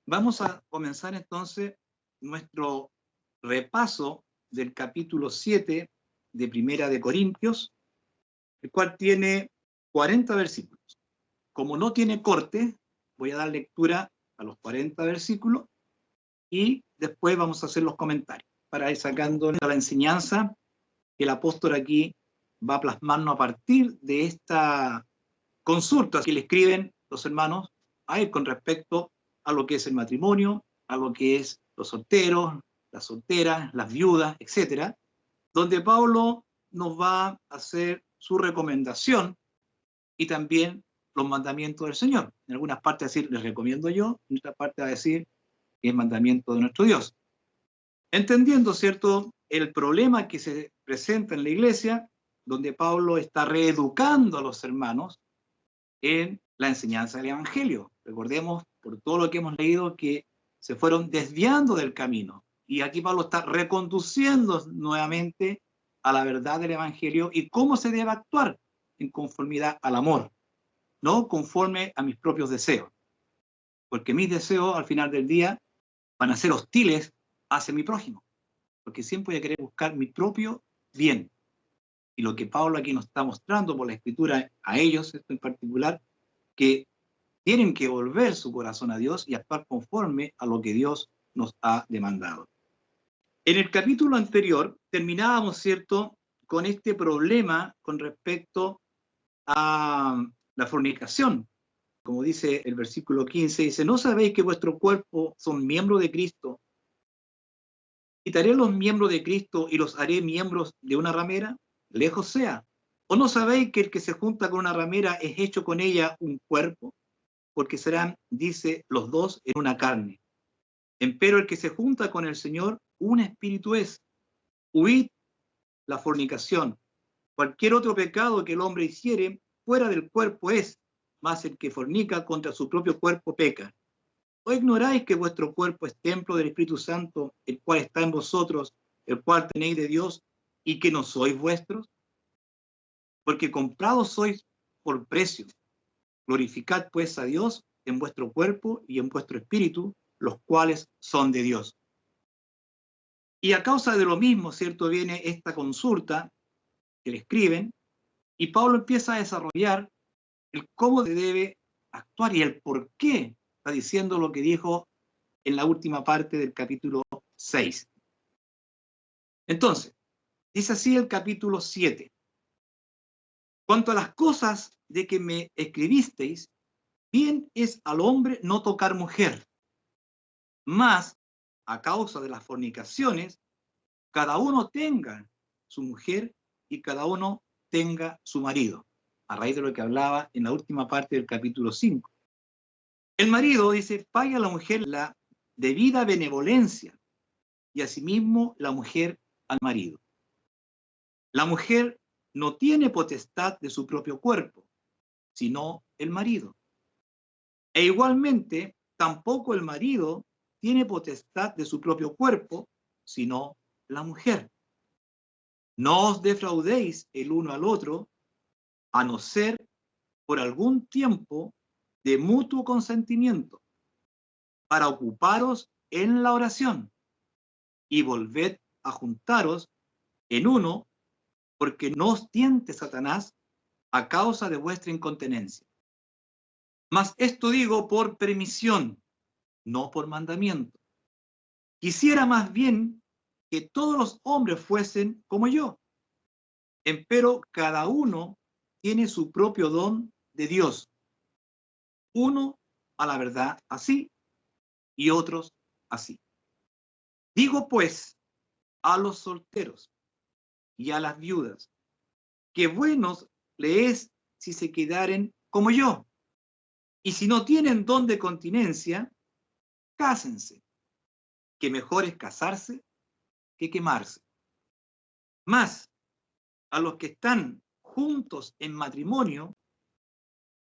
Vamos a comenzar entonces nuestro repaso del capítulo 7 de Primera de Corintios, el cual tiene 40 versículos. Como no tiene corte, voy a dar lectura a los 40 versículos y después vamos a hacer los comentarios para ir sacando la enseñanza que el apóstol aquí va a plasmarnos a partir de esta consulta que le escriben los hermanos a él con respecto a lo que es el matrimonio, a lo que es los solteros, las solteras, las viudas, etcétera, donde Pablo nos va a hacer su recomendación y también los mandamientos del Señor. En algunas partes decir, les recomiendo yo, en otras partes va a decir, que es mandamiento de nuestro Dios. Entendiendo, ¿cierto?, el problema que se presenta en la iglesia, donde Pablo está reeducando a los hermanos en la enseñanza del Evangelio. Recordemos, por todo lo que hemos leído, que se fueron desviando del camino. Y aquí Pablo está reconduciendo nuevamente a la verdad del Evangelio y cómo se debe actuar en conformidad al amor, no conforme a mis propios deseos. Porque mis deseos, al final del día, van a ser hostiles hacia mi prójimo. Porque siempre voy a querer buscar mi propio bien. Y lo que Pablo aquí nos está mostrando por la Escritura a ellos, esto en particular, que tienen que volver su corazón a Dios y actuar conforme a lo que Dios nos ha demandado. En el capítulo anterior terminábamos, ¿cierto?, con este problema con respecto a la fornicación. Como dice el versículo 15, dice, ¿no sabéis que vuestro cuerpo son miembros de Cristo? ¿Quitaré los miembros de Cristo y los haré miembros de una ramera? Lejos sea. ¿O no sabéis que el que se junta con una ramera es hecho con ella un cuerpo? Porque serán, dice, los dos en una carne. Empero el que se junta con el Señor, un espíritu es. Huid la fornicación. Cualquier otro pecado que el hombre hiciere, fuera del cuerpo es, mas el que fornica contra su propio cuerpo peca. ¿O ignoráis que vuestro cuerpo es templo del Espíritu Santo, el cual está en vosotros, el cual tenéis de Dios, y que no sois vuestros? Porque comprados sois por precio. Glorificad pues a Dios en vuestro cuerpo y en vuestro espíritu, los cuales son de Dios. Y a causa de lo mismo, ¿cierto?, viene esta consulta que le escriben, y Pablo empieza a desarrollar el cómo se debe actuar y el por qué está diciendo lo que dijo en la última parte del capítulo 6. Entonces, dice así el capítulo 7. Cuanto a las cosas de que me escribisteis, bien es al hombre no tocar mujer, mas a causa de las fornicaciones, cada uno tenga su mujer y cada uno tenga su marido, a raíz de lo que hablaba en la última parte del capítulo 5. El marido dice, pague a la mujer la debida benevolencia y asimismo la mujer al marido. La mujer no tiene potestad de su propio cuerpo, sino el marido. E igualmente, tampoco el marido tiene potestad de su propio cuerpo, sino la mujer. No os defraudéis el uno al otro, a no ser por algún tiempo de mutuo consentimiento, para ocuparos en la oración y volved a juntaros en uno, porque no os tiente Satanás a causa de vuestra incontinencia. Mas esto digo por permisión, no por mandamiento. Quisiera más bien que todos los hombres fuesen como yo. Empero cada uno tiene su propio don de Dios. Uno a la verdad así y otros así. Digo pues a los solteros y a las viudas que buenos le es si se quedaren como yo. Y si no tienen don de continencia, cásense, que mejor es casarse que quemarse. Más a los que están juntos en matrimonio,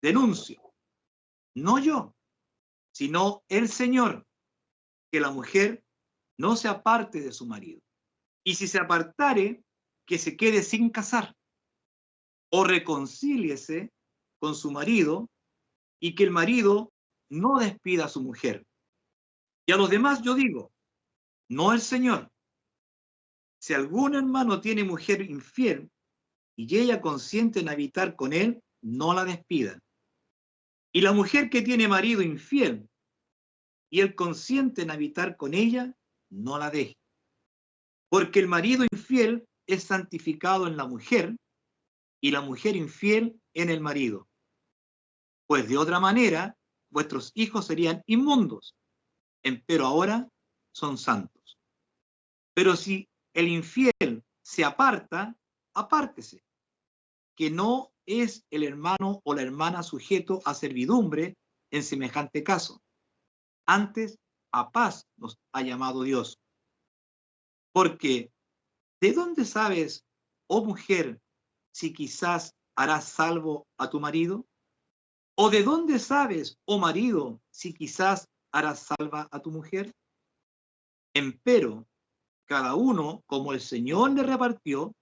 denuncio, no yo, sino el Señor, que la mujer no se aparte de su marido. Y si se apartare, que se quede sin casar, o reconcíliese con su marido, y que el marido no despida a su mujer. Y a los demás yo digo, no el Señor. Si algún hermano tiene mujer infiel y ella consiente en habitar con él, no la despida. Y la mujer que tiene marido infiel y él consiente en habitar con ella, no la deje. Porque el marido infiel es santificado en la mujer y la mujer infiel en el marido. Pues de otra manera, vuestros hijos serían inmundos, empero ahora son santos. Pero si el infiel se aparta, apártese, que no es el hermano o la hermana sujeto a servidumbre en semejante caso. Antes, a paz nos ha llamado Dios. Porque, ¿de dónde sabes, oh mujer, si quizás harás salvo a tu marido? ¿O de dónde sabes, oh marido, si quizás harás salva a tu mujer? Empero, cada uno como el Señor le repartió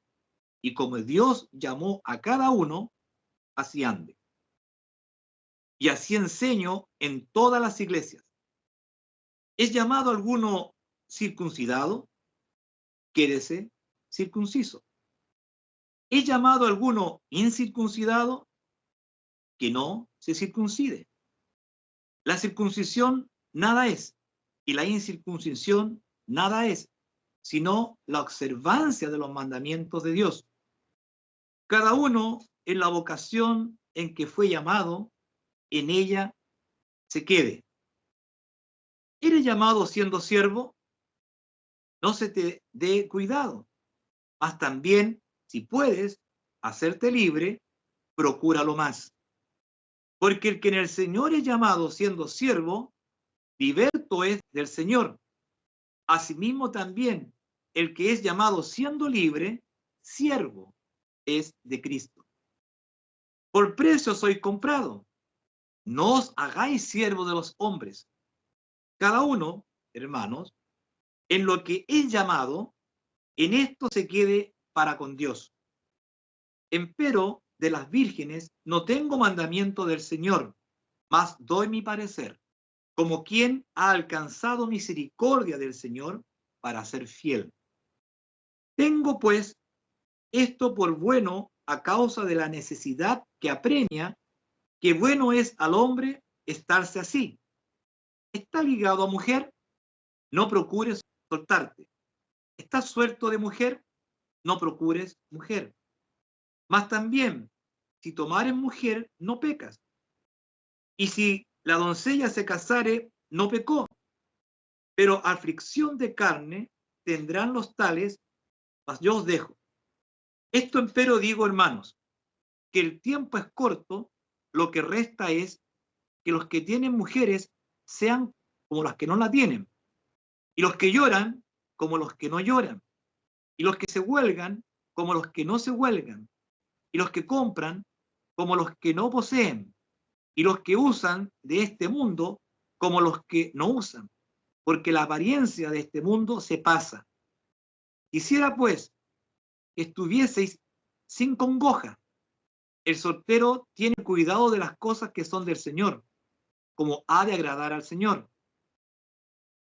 y como Dios llamó a cada uno, así ande. Y así enseño en todas las iglesias. ¿Es llamado alguno circuncidado? Quédese circunciso. ¿Es llamado alguno incircuncidado? Que no se circuncide. La circuncisión nada es, y la incircuncisión nada es, sino la observancia de los mandamientos de Dios. Cada uno en la vocación en que fue llamado, en ella se quede. ¿Eres llamado siendo siervo? No se te dé cuidado. Mas también, si puedes hacerte libre, procúralo más. Porque el que en el Señor es llamado siendo siervo, liberto es del Señor. Asimismo también, el que es llamado siendo libre, siervo es de Cristo. Por precio soy comprado. No os hagáis siervos de los hombres. Cada uno, hermanos, en lo que es llamado, en esto se quede para con Dios. Empero de las vírgenes no tengo mandamiento del Señor, mas doy mi parecer, como quien ha alcanzado misericordia del Señor para ser fiel. Tengo pues esto por bueno a causa de la necesidad que apremia, que bueno es al hombre estarse así. ¿Está ligado a mujer? No procures soltarte. ¿Estás suelto de mujer? No procures mujer. Mas también, si tomares mujer, no pecas. Y si la doncella se casare, no pecó. Pero aflicción de carne tendrán los tales, mas yo os dejo. Esto empero digo, hermanos, que el tiempo es corto, lo que resta es que los que tienen mujeres sean como las que no la tienen, y los que lloran como los que no lloran, y los que se huelgan como los que no se huelgan, y los que compran como los que no poseen, y los que usan de este mundo como los que no usan, porque la apariencia de este mundo se pasa. Quisiera pues que estuvieseis sin congoja. El soltero tiene cuidado de las cosas que son del Señor, como ha de agradar al Señor.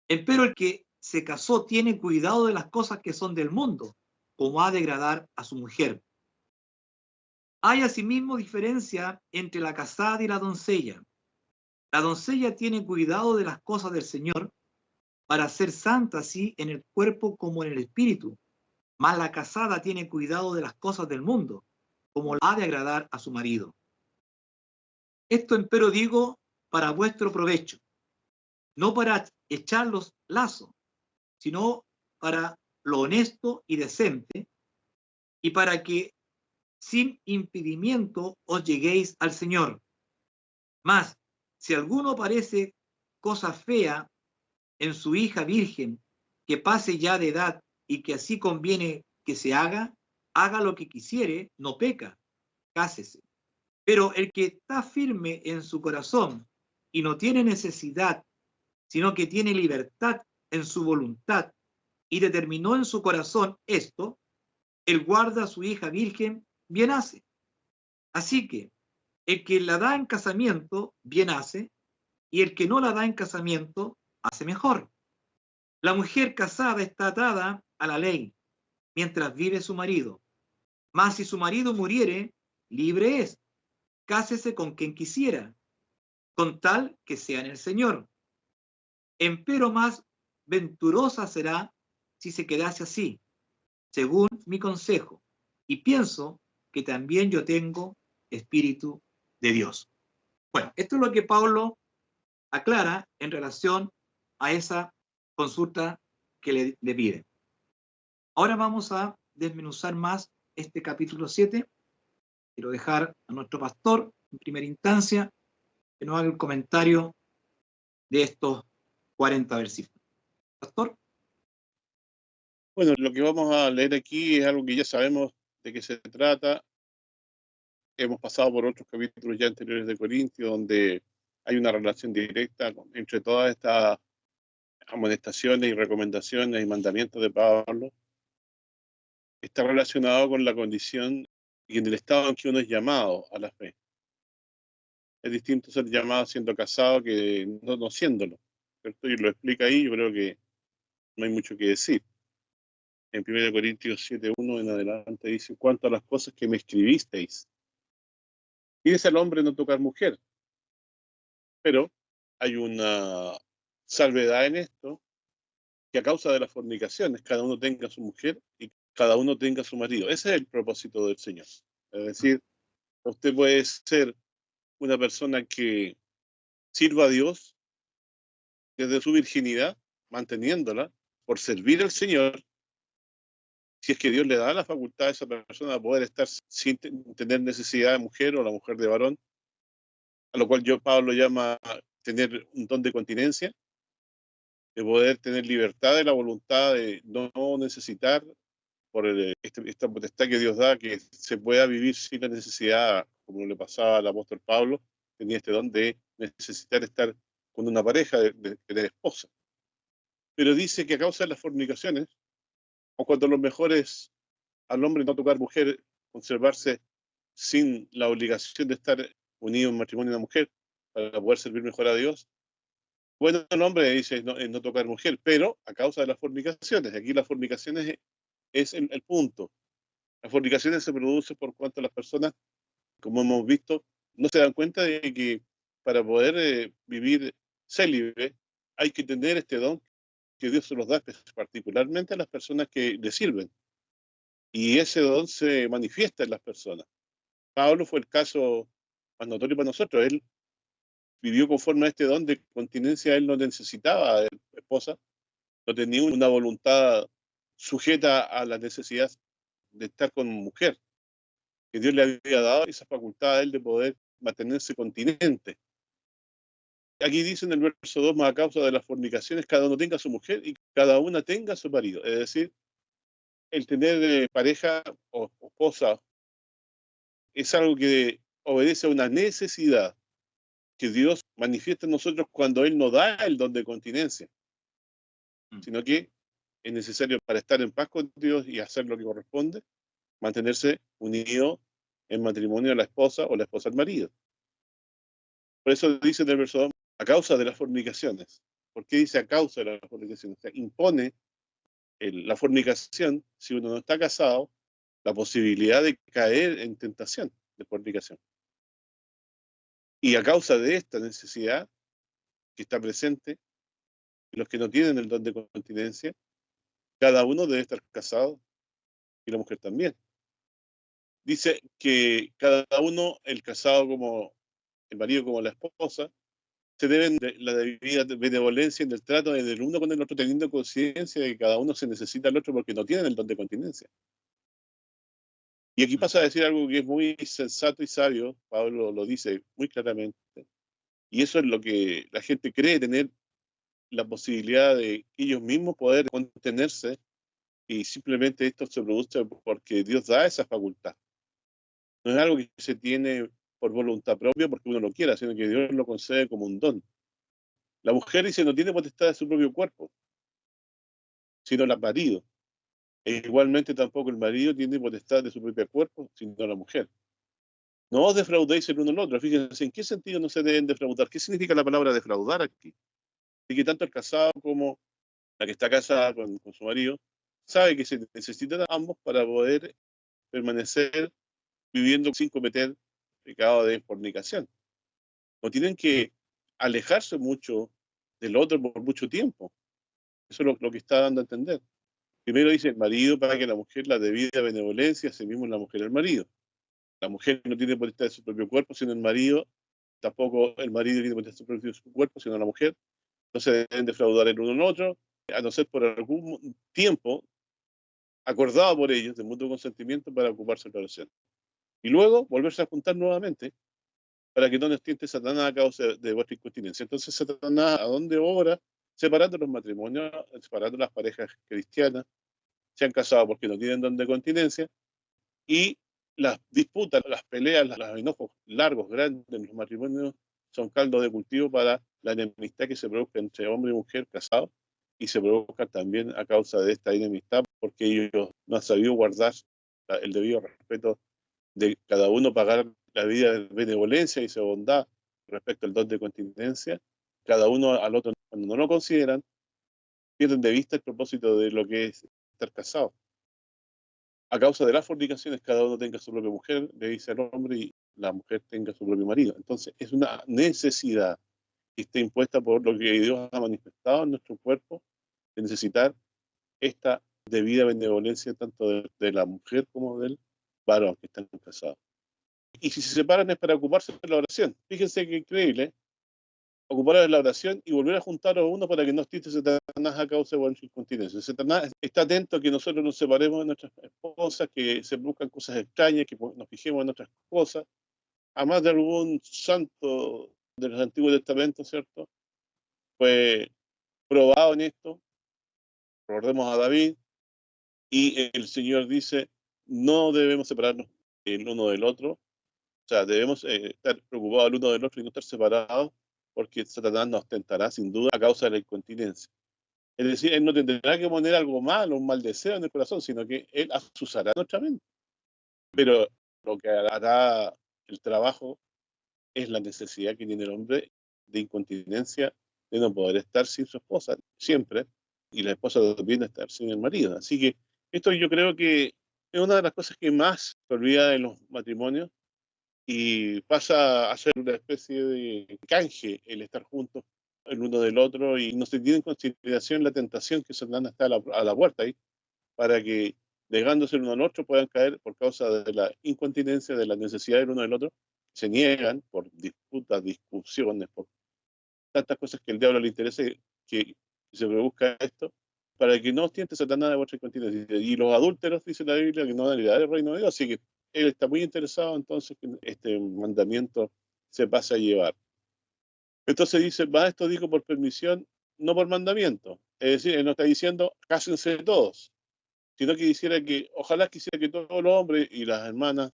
Empero el que se casó tiene cuidado de las cosas que son del mundo, como ha de agradar a su mujer. Hay asimismo diferencia entre la casada y la doncella. La doncella tiene cuidado de las cosas del Señor para ser santa así en el cuerpo como en el espíritu. Mas la casada tiene cuidado de las cosas del mundo, como ha de agradar a su marido. Esto empero digo para vuestro provecho, no para echar los lazos, sino para lo honesto y decente, y para que sin impedimento os lleguéis al Señor. Mas, si alguno parece cosa fea en su hija virgen, que pase ya de edad y que así conviene que se haga, haga lo que quisiere, no peca, cásese. Pero el que está firme en su corazón y no tiene necesidad, sino que tiene libertad en su voluntad y determinó en su corazón esto, él guarda a su hija virgen, bien hace. Así que el que la da en casamiento, bien hace, y el que no la da en casamiento, hace mejor. La mujer casada está atada a la ley mientras vive su marido. Mas si su marido muriere, libre es. Cásese con quien quisiera, con tal que sea en el Señor. Empero más venturosa será si se quedase así, según mi consejo. Y pienso que también yo tengo espíritu de Dios. Bueno, esto es lo que Pablo aclara en relación a esa consulta que le pide. Ahora vamos a desmenuzar más este capítulo 7. Quiero dejar a nuestro pastor, en primera instancia, que nos haga el comentario de estos 40 versículos. Pastor. Bueno, lo que vamos a leer aquí es algo que ya sabemos de qué se trata. Hemos pasado por otros capítulos ya anteriores de Corintios, donde hay una relación directa entre todas estas amonestaciones y recomendaciones y mandamientos de Pablo. Está relacionado con la condición y en el estado en que uno es llamado a la fe. Es distinto ser llamado siendo casado que no siéndolo, ¿cierto? Y lo explica ahí, yo creo que no hay mucho que decir. En 1 Corintios 7:1 en adelante dice: cuanto a las cosas que me escribisteis, pides al hombre no tocar mujer. Pero hay una salvedad en esto, que a causa de las fornicaciones, cada uno tenga su mujer y cada uno tenga su marido. Ese es el propósito del Señor. Es decir, usted puede ser una persona que sirva a Dios desde su virginidad, manteniéndola, por servir al Señor, si es que Dios le da la facultad a esa persona de poder estar sin tener necesidad de mujer o la mujer de varón, a lo cual Pablo llama tener un don de continencia, de poder tener libertad de la voluntad de no necesitar, por esta potestad que Dios da, que se pueda vivir sin la necesidad, como le pasaba al apóstol Pablo, tenía este don de necesitar estar con una pareja, de tener esposa. Pero dice que a causa de las fornicaciones, o cuando lo mejor es al hombre no tocar mujer, conservarse sin la obligación de estar unido en matrimonio a una mujer, para poder servir mejor a Dios. Bueno, el hombre dice no tocar mujer, pero a causa de las fornicaciones. Aquí las fornicaciones es el punto. Las fornicaciones se producen por cuanto las personas, como hemos visto, no se dan cuenta de que para poder vivir célibe hay que tener este don que Dios se los da particularmente a las personas que le sirven. Y ese don se manifiesta en las personas. Pablo fue el caso más notorio para nosotros. Él vivió conforme a este don de continencia. Él no necesitaba esposa, no tenía una voluntad sujeta a la necesidad de estar con mujer, que Dios le había dado esa facultad a él de poder mantenerse continente. Aquí dice en el verso 2, más a causa de las fornicaciones, cada uno tenga su mujer y cada una tenga su marido. Es decir, el tener pareja o esposa es algo que obedece a una necesidad que Dios manifiesta en nosotros cuando Él nos da el don de continencia, sino que es necesario para estar en paz con Dios y hacer lo que corresponde, mantenerse unido en matrimonio a la esposa o la esposa al marido. Por eso dice en el verso 2, a causa de las fornicaciones. ¿Por qué dice a causa de las fornicaciones? O sea, impone la fornicación, si uno no está casado, la posibilidad de caer en tentación de fornicación. Y a causa de esta necesidad que está presente, los que no tienen el don de continencia, cada uno debe estar casado y la mujer también. Dice que cada uno, el casado como el marido como la esposa, se deben de la debida benevolencia en el trato del uno con el otro, teniendo conciencia de que cada uno se necesita al otro porque no tienen el don de continencia. Y aquí pasa a decir algo que es muy sensato y sabio. Pablo lo dice muy claramente, y eso es lo que la gente cree, tener la posibilidad de ellos mismos poder contenerse, y simplemente esto se produce porque Dios da esa facultad. No es algo que se tiene por voluntad propia porque uno lo quiera, sino que Dios lo concede como un don. La mujer dice no tiene potestad de su propio cuerpo, sino el marido. E igualmente tampoco el marido tiene potestad de su propio cuerpo, sino la mujer. No os defraudéis el uno al otro. Fíjense, ¿en qué sentido no se deben defraudar? ¿Qué significa la palabra defraudar aquí? Así que tanto el casado como la que está casada con su marido sabe que se necesitan ambos para poder permanecer viviendo sin cometer pecado de fornicación. No tienen que alejarse mucho del otro por mucho tiempo. Eso es lo que está dando a entender. Primero dice el marido para que la mujer la debida benevolencia, así mismo la mujer al marido. La mujer no tiene potestad de su propio cuerpo, sino el marido, tampoco el marido tiene potestad de su cuerpo, sino la mujer. No se deben defraudar el uno al otro, a no ser por algún tiempo acordado por ellos de mutuo consentimiento para ocuparse de la oración. Y luego volverse a juntar nuevamente para que no nos tiente Satanás a causa de vuestra incontinencia. Entonces Satanás, ¿a dónde obra? Separando los matrimonios, separando las parejas cristianas, se han casado porque no tienen don de continencia, y las disputas, las peleas, los enojos largos, grandes en los matrimonios son caldo de cultivo para la enemistad que se produzca entre hombre y mujer casados, y se provoca también a causa de esta enemistad porque ellos no han sabido guardar el debido respeto de cada uno, pagar la vida de benevolencia y de bondad respecto al don de continencia, cada uno al otro, cuando no lo consideran, pierden de vista el propósito de lo que es estar casado. A causa de las fornicaciones, cada uno tenga su propia mujer, le dice al hombre, y la mujer tenga su propio marido. Entonces, es una necesidad que está impuesta por lo que Dios ha manifestado en nuestro cuerpo, de necesitar esta debida benevolencia tanto de la mujer como del varón que están casados. Y si se separan es para ocuparse de la oración. Fíjense qué increíble, ¿eh? Ocupar de la oración y volver a juntar a uno para que no estite Satanás a causa de nuestra incontinencia. Satanás está atento a que nosotros nos separemos de nuestras esposas, que se buscan cosas extrañas, que nos fijemos en otras cosas. A más de algún santo de los Antiguos Testamentos, ¿cierto? Fue probado en esto. Recordemos a David, y el Señor dice, no debemos separarnos el uno del otro. O sea, debemos estar preocupados el uno del otro y no estar separados, porque Satanás nos tentará sin duda a causa de la incontinencia. Es decir, él no tendrá que poner algo malo, un mal deseo en el corazón, sino que él asusará nuestra mente. Pero lo que hará el trabajo es la necesidad que tiene el hombre de incontinencia, de no poder estar sin su esposa siempre, y la esposa también estar sin el marido. Así que esto yo creo que es una de las cosas que más se olvida de los matrimonios, y pasa a ser una especie de canje el estar juntos el uno del otro, y no se tiene en consideración la tentación que Satanás está a la puerta ahí, para que negándose el uno al otro puedan caer por causa de la incontinencia, de la necesidad del uno del otro, se niegan por disputas, discusiones, por tantas cosas que el diablo le interesa, que se produzca esto, para que no os tiente Satanás de vuestra incontinencia. Y los adúlteros, dice la Biblia, que no van a heredar el reino de Dios, así que él está muy interesado entonces que este mandamiento se pase a llevar. Entonces dice, va, esto dijo por permisión, no por mandamiento. Es decir, él no está diciendo, cásense todos, sino que quisiera que, ojalá quisiera que todos los hombres y las hermanas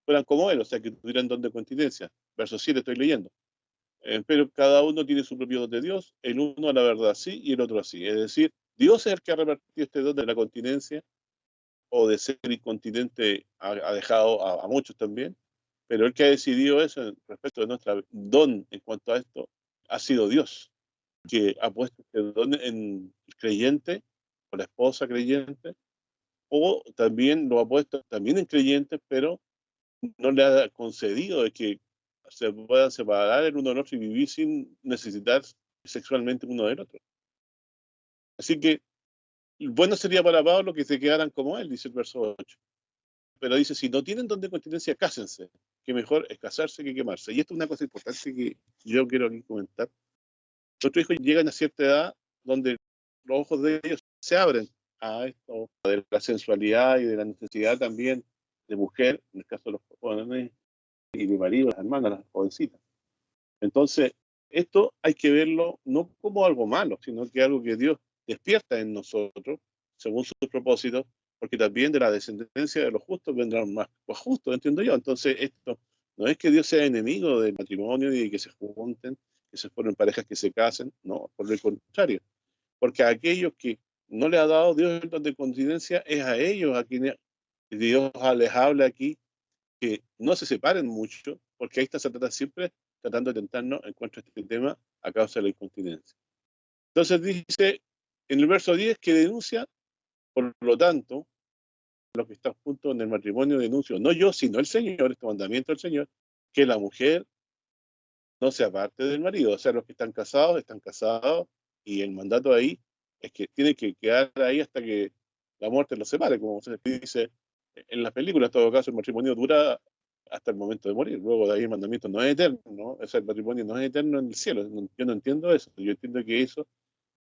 fueran como él, o sea, que tuvieran don de continencia. Verso 7 estoy leyendo. Pero cada uno tiene su propio don de Dios, el uno a la verdad sí y el otro así. Es decir, Dios es el que ha repartido este don de la continencia, o de ser incontinente ha dejado a muchos también, pero el que ha decidido eso respecto de nuestro don en cuanto a esto ha sido Dios, que ha puesto este don en el creyente o la esposa creyente, o también lo ha puesto también en creyentes, pero no le ha concedido de que se puedan separar el uno del otro y vivir sin necesitar sexualmente uno del otro. Así que bueno sería para Pablo que se quedaran como él, dice el verso 8. Pero dice, si no tienen don de continencia, cásense, que mejor es casarse que quemarse. Y esto es una cosa importante que yo quiero aquí comentar. Nuestros hijos llegan a cierta edad donde los ojos de ellos se abren a esto de la sensualidad y de la necesidad también de mujer, en el caso de los jóvenes, y de marido, las hermanas, las jovencitas. Entonces, esto hay que verlo no como algo malo, sino que algo que Dios despierta en nosotros, según sus propósitos, porque también de la descendencia de los justos vendrán más justos, entiendo yo. Entonces, esto no es que Dios sea enemigo del matrimonio ni de que se junten, que se formen parejas que se casen, no, por el contrario, porque a aquellos que no le ha dado Dios el don de continencia, es a ellos a quienes Dios les habla aquí, que no se separen mucho, porque ahí está Satanás siempre tratando de tentarnos en contra de este tema a causa de la incontinencia. Entonces dice en el verso 10 que denuncia, por lo tanto, los que están juntos en el matrimonio denuncio, no yo, sino el Señor, este mandamiento del Señor, que la mujer no sea parte del marido. O sea, los que están casados, y el mandato ahí es que tiene que quedar ahí hasta que la muerte los separe, como se dice en las películas. En todo caso, el matrimonio dura hasta el momento de morir. Luego de ahí el mandamiento no es eterno, ¿no? O sea, el matrimonio no es eterno en el cielo. Yo no entiendo eso. Yo entiendo que eso,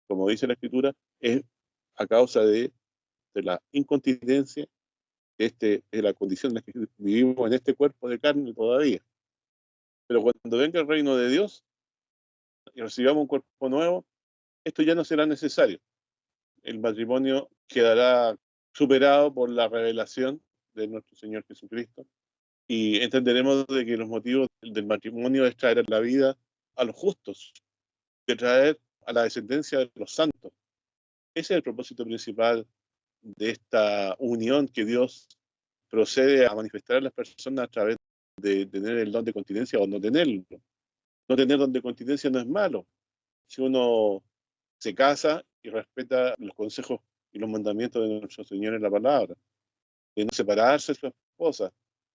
como dice la Escritura, es a causa de la incontinencia, de la condición en la que vivimos en este cuerpo de carne todavía. Pero cuando venga el reino de Dios y recibamos un cuerpo nuevo, esto ya no será necesario. El matrimonio quedará superado por la revelación de nuestro Señor Jesucristo y entenderemos de que los motivos del matrimonio es traer a la vida a los justos, de traer a la descendencia de los santos. Ese es el propósito principal de esta unión que Dios procede a manifestar a las personas a través de tener el don de continencia o no tenerlo. No tener don de continencia no es malo. Si uno se casa y respeta los consejos y los mandamientos de nuestro Señor en la palabra, de no separarse de su esposa.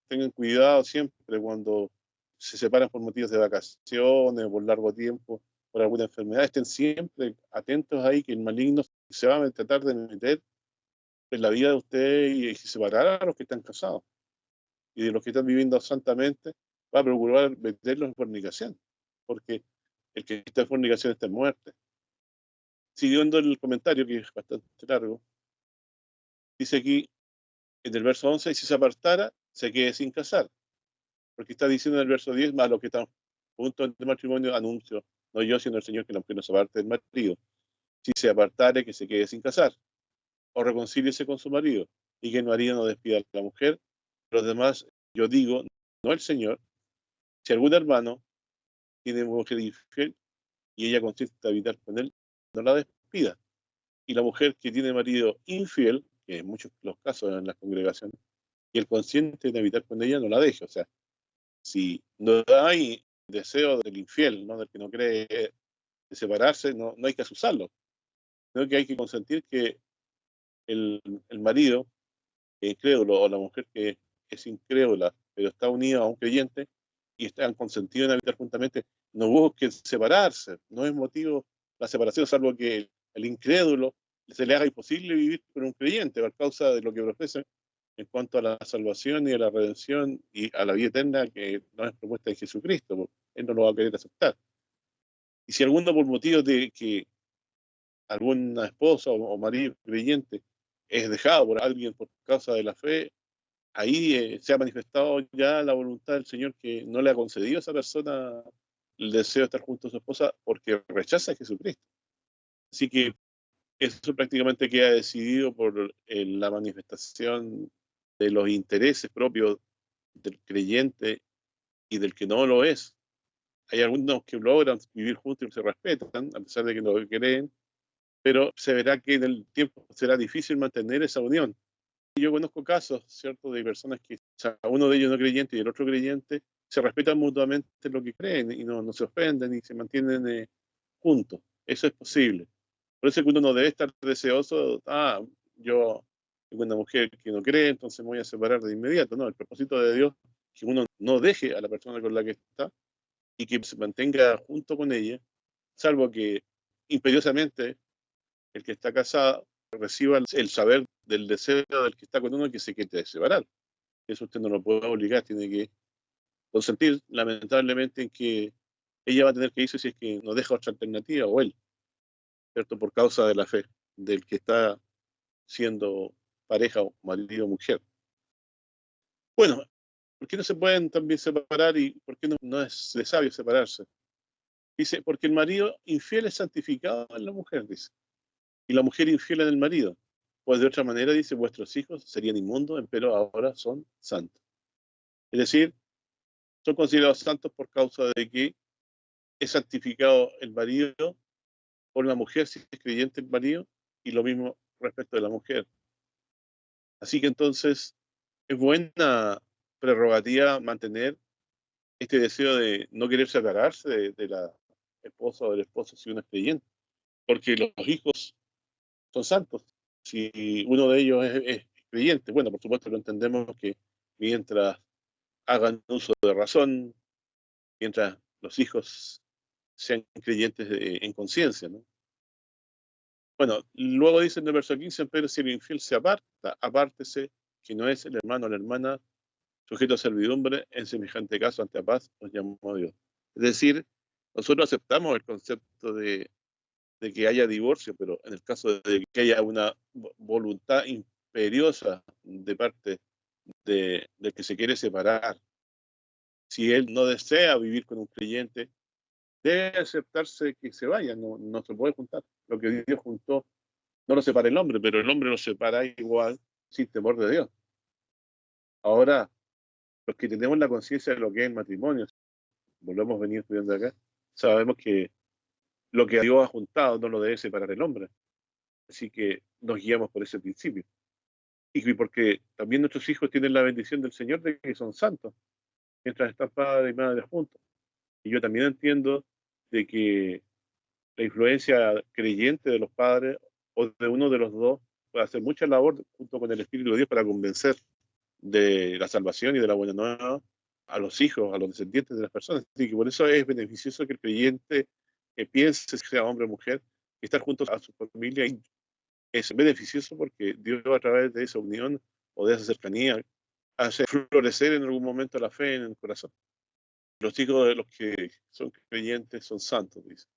Tengan cuidado siempre cuando se separan por motivos de vacaciones, por largo tiempo, por alguna enfermedad. Estén siempre atentos ahí que el maligno se va a tratar de meter en la vida de ustedes y separar a los que están casados. Y de los que están viviendo santamente, va a procurar meterlos en fornicación, porque el que está en fornicación está en muerte. Siguiendo el comentario, que es bastante largo, dice aquí en el verso 11, y si se apartara, se quede sin casar. Porque está diciendo en el verso 10, más los que están juntos en el matrimonio, anuncio, no yo, sino el Señor, que la mujer no se aparte del marido. Si se apartare, que se quede sin casar, o reconcíliese con su marido, y que el marido no despida a la mujer. Los demás, yo digo, no el Señor, si algún hermano tiene mujer infiel y ella consiste en habitar con él, no la despida. Y la mujer que tiene marido infiel, que en muchos los casos en las congregaciones, y el consciente en habitar con ella, no la deje. O sea, si no hay deseo del infiel, ¿no? Del que no cree, de separarse, no hay que asusarlo, sino que hay que consentir que el, el marido que es incrédulo o la mujer que es incrédula, pero está unida a un creyente y están consentidos en habitar juntamente, no busquen separarse. No es motivo la separación, salvo que el incrédulo se le haga imposible vivir con un creyente por causa de lo que profesa en cuanto a la salvación y a la redención y a la vida eterna que nos es propuesta en Jesucristo. Él no lo va a querer aceptar. Y si alguno por motivos de que alguna esposa o marido creyente es dejado por alguien por causa de la fe, ahí se ha manifestado ya la voluntad del Señor, que no le ha concedido a esa persona el deseo de estar junto a su esposa porque rechaza a Jesucristo. Así que eso prácticamente queda decidido por la manifestación de los intereses propios del creyente y del que no lo es. Hay algunos que logran vivir juntos y se respetan, a pesar de que no creen, pero se verá que en el tiempo será difícil mantener esa unión. Yo conozco casos, ¿cierto?, de personas que, o sea, uno de ellos no creyente y el otro creyente, se respetan mutuamente lo que creen y no se ofenden y se mantienen juntos. Eso es posible. Por eso es que uno no debe estar deseoso, yo tengo una mujer que no cree, entonces me voy a separar de inmediato. No, el propósito de Dios es que uno no deje a la persona con la que está y que se mantenga junto con ella, salvo que imperiosamente el que está casado reciba el saber del deseo del que está con uno que se quiere separar. Eso usted no lo puede obligar, tiene que consentir, lamentablemente, en que ella va a tener que irse si es que no deja otra alternativa, o él, ¿cierto? Por causa de la fe del que está siendo pareja o marido o mujer. Bueno, ¿por qué no se pueden también separar y por qué no es de sabio separarse? Dice, porque el marido infiel es santificado en la mujer, dice, y la mujer infiel en el marido. Pues de otra manera, dice, vuestros hijos serían inmundos, pero ahora son santos. Es decir, son considerados santos por causa de que es santificado el marido por la mujer, si es creyente el marido, y lo mismo respecto de la mujer. Así que entonces es buena prerrogativa mantener este deseo de no querer separarse de la esposa o del esposo si uno es creyente. porque los hijos son santos. Si uno de ellos es creyente, bueno, por supuesto lo entendemos que mientras hagan uso de razón, mientras los hijos sean creyentes en conciencia, ¿no? Bueno, luego dice en el verso 15, pero si el infiel se aparta, apártese, que no es el hermano o la hermana sujeto a servidumbre, en semejante caso ante la paz nos llamó a Dios. Es decir, nosotros aceptamos el concepto de que haya divorcio, pero en el caso de que haya una voluntad imperiosa de parte de que se quiere separar, si él no desea vivir con un creyente, debe aceptarse que se vaya, no se puede juntar. Lo que Dios juntó no lo separa el hombre, pero el hombre lo separa igual sin temor de Dios. Ahora, los que tenemos la conciencia de lo que es el matrimonio, volvemos a venir estudiando acá, sabemos que lo que Dios ha juntado no lo debe separar el hombre. Así que nos guiamos por ese principio. Y porque también nuestros hijos tienen la bendición del Señor de que son santos, mientras están padre y madre juntos. Y yo también entiendo de que la influencia creyente de los padres o de uno de los dos puede hacer mucha labor junto con el Espíritu de Dios para convencer de la salvación y de la buena nueva a los hijos, a los descendientes de las personas. Así que por eso es beneficioso que el creyente piense, sea hombre o mujer, estar juntos a su familia. Y es beneficioso porque Dios a través de esa unión o de esa cercanía hace florecer en algún momento la fe en el corazón. Los hijos de los que son creyentes son santos, dice.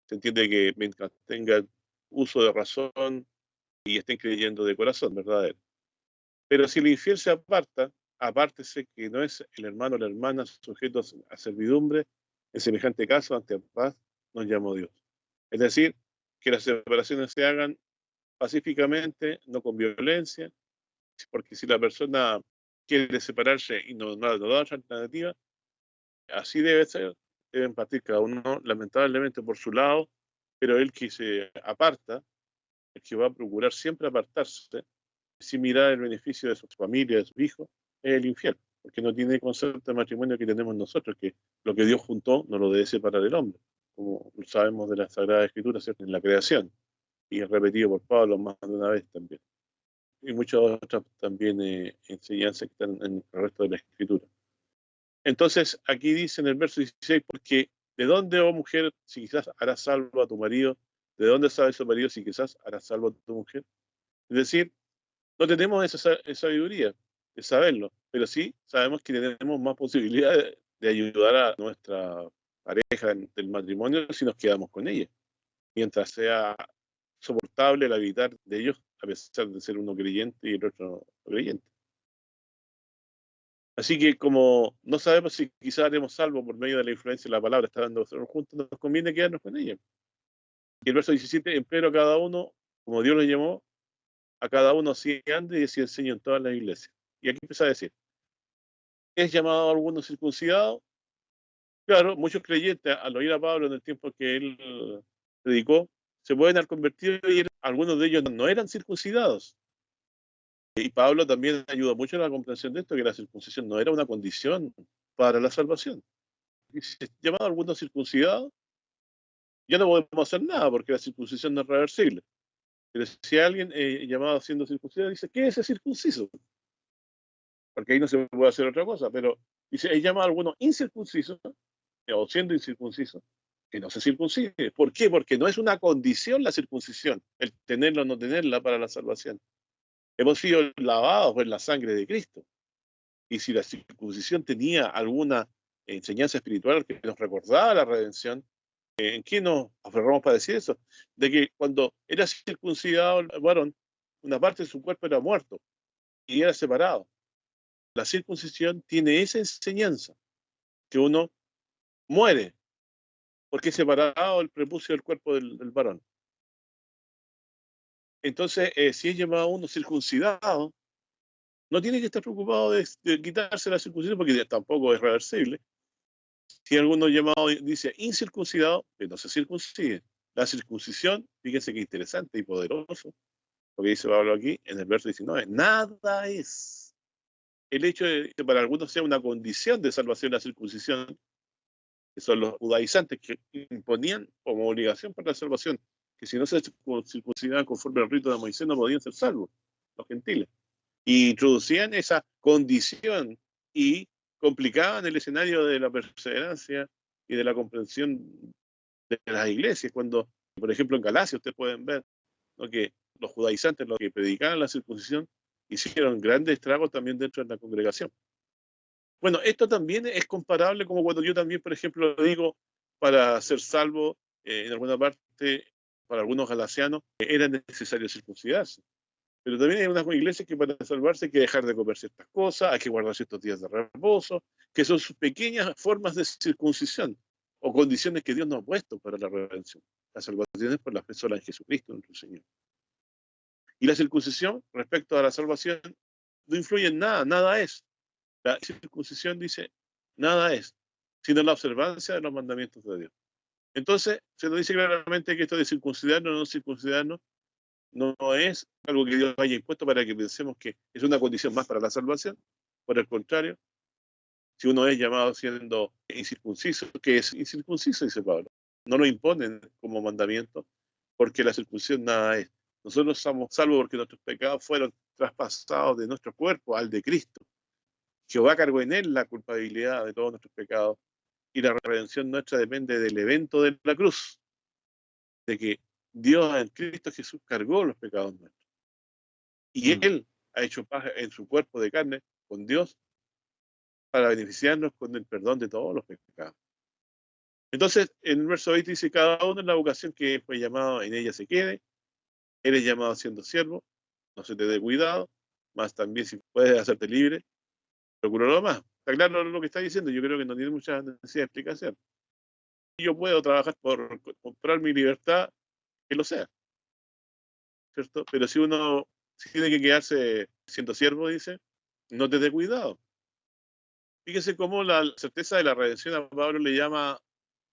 Se entiende que mientras tengan uso de razón y estén creyendo de corazón, verdadero. Pero si el infiel se aparta, apártese que no es el hermano o la hermana sujetos a servidumbre, en semejante caso, ante paz, nos llamó Dios. Es decir, que las separaciones se hagan pacíficamente, no con violencia, porque si la persona quiere separarse y no da otra alternativa, así debe ser, deben partir cada uno, lamentablemente, por su lado, pero el que se aparta, el que va a procurar siempre apartarse, sin mirar el beneficio de su familia, de sus hijos, es el infiel, porque no tiene el concepto de matrimonio que tenemos nosotros, que lo que Dios juntó no lo debe separar el hombre, como sabemos de la Sagrada Escritura, ¿cierto? En la creación, y es repetido por Pablo más de una vez también. Y muchas otras también enseñanzas que están en el resto de la Escritura. Entonces, aquí dice en el verso 16, porque ¿de dónde, oh mujer, si quizás harás salvo a tu marido? ¿De dónde sabe su marido si quizás harás salvo a tu mujer? Es decir, no tenemos esa sabiduría de saberlo, pero sí sabemos que tenemos más posibilidades de ayudar a nuestra pareja del matrimonio si nos quedamos con ella, mientras sea soportable el habitar de ellos, a pesar de ser uno creyente y el otro no creyente. Así que como no sabemos si quizás haremos salvo por medio de la influencia de la palabra, está dando juntos, nos conviene quedarnos con ella. Y el verso 17, empero a cada uno, como Dios lo llamó, a cada uno así ande y así enseña en todas las iglesias. Y aquí empieza a decir, ¿es llamado a algunos circuncidados? Claro, muchos creyentes, al oír a Pablo en el tiempo que él predicó, se pueden haber convertido y algunos de ellos no eran circuncidados. Y Pablo también ayuda mucho en la comprensión de esto, que la circuncisión no era una condición para la salvación. Y si es llamado a algunos circuncidados, ya no podemos hacer nada porque la circuncisión no es reversible. Pero si alguien llamado siendo circuncidado dice, ¿qué es ese circunciso? Porque ahí no se puede hacer otra cosa. Pero dice, hay llamado a algunos incircuncisos, o siendo incircuncisos, que no se circuncide. ¿Por qué? Porque no es una condición la circuncisión, el tenerla o no tenerla para la salvación. Hemos sido lavados en la sangre de Cristo. Y si la circuncisión tenía alguna enseñanza espiritual que nos recordaba la redención, ¿en qué nos aferramos para decir eso? De que cuando era circuncidado el varón, una parte de su cuerpo era muerto y era separado. La circuncisión tiene esa enseñanza, que uno muere porque es separado el prepucio del cuerpo del varón. Entonces, si es llamado a uno circuncidado, no tiene que estar preocupado de quitarse la circuncisión porque tampoco es reversible. Si alguno llamado dice incircuncidado, que no se circuncide. La circuncisión, fíjense qué interesante y poderoso, lo que dice Pablo aquí en el verso 19, nada es. El hecho de que para algunos sea una condición de salvación la circuncisión, que son los judaizantes que imponían como obligación para la salvación que si no se circuncidaban conforme al rito de Moisés no podían ser salvos, los gentiles. Y introducían esa condición y complicaban el escenario de la perseverancia y de la comprensión de las iglesias. Cuando, por ejemplo, en Galacia ustedes pueden ver, ¿no?, que los judaizantes, los que predicaban la circuncisión, hicieron grandes estragos también dentro de la congregación. Bueno, esto también es comparable como cuando yo también, por ejemplo, digo, para ser salvo, en alguna parte, para algunos galacianos, era necesario circuncidarse. Pero también hay unas iglesias que para salvarse hay que dejar de comer ciertas cosas, hay que guardar ciertos días de reposo, que son sus pequeñas formas de circuncisión o condiciones que Dios nos ha puesto para la redención. La salvación es por la fe sola en Jesucristo, nuestro Señor. Y la circuncisión, respecto a la salvación, no influye en nada, nada es. La circuncisión dice, nada es, sino la observancia de los mandamientos de Dios. Entonces, se nos dice claramente que esto de circuncidarnos o no circuncidarnos no es algo que Dios haya impuesto para que pensemos que es una condición más para la salvación. Por el contrario, si uno es llamado siendo incircunciso, que es incircunciso, dice Pablo, no lo imponen como mandamiento, porque la circuncisión nada es. Nosotros somos salvos porque nuestros pecados fueron traspasados de nuestro cuerpo al de Cristo. Jehová cargó en él la culpabilidad de todos nuestros pecados y la redención nuestra depende del evento de la cruz, de que Dios en Cristo Jesús cargó los pecados nuestros. Y Él ha hecho paz en su cuerpo de carne con Dios para beneficiarnos con el perdón de todos los pecados. Entonces, en el verso 20 dice, cada uno en la vocación que fue llamado, en ella se quede. Eres llamado siendo siervo, no se te dé cuidado, más también si puedes hacerte libre, procúralo más. Está claro lo que está diciendo, yo creo que no tiene mucha necesidad de explicación. Yo puedo trabajar por comprar mi libertad, que lo sea, ¿cierto? Pero si uno tiene que quedarse siendo siervo, dice, no te dé cuidado. Fíjese cómo la certeza de la redención a Pablo le llama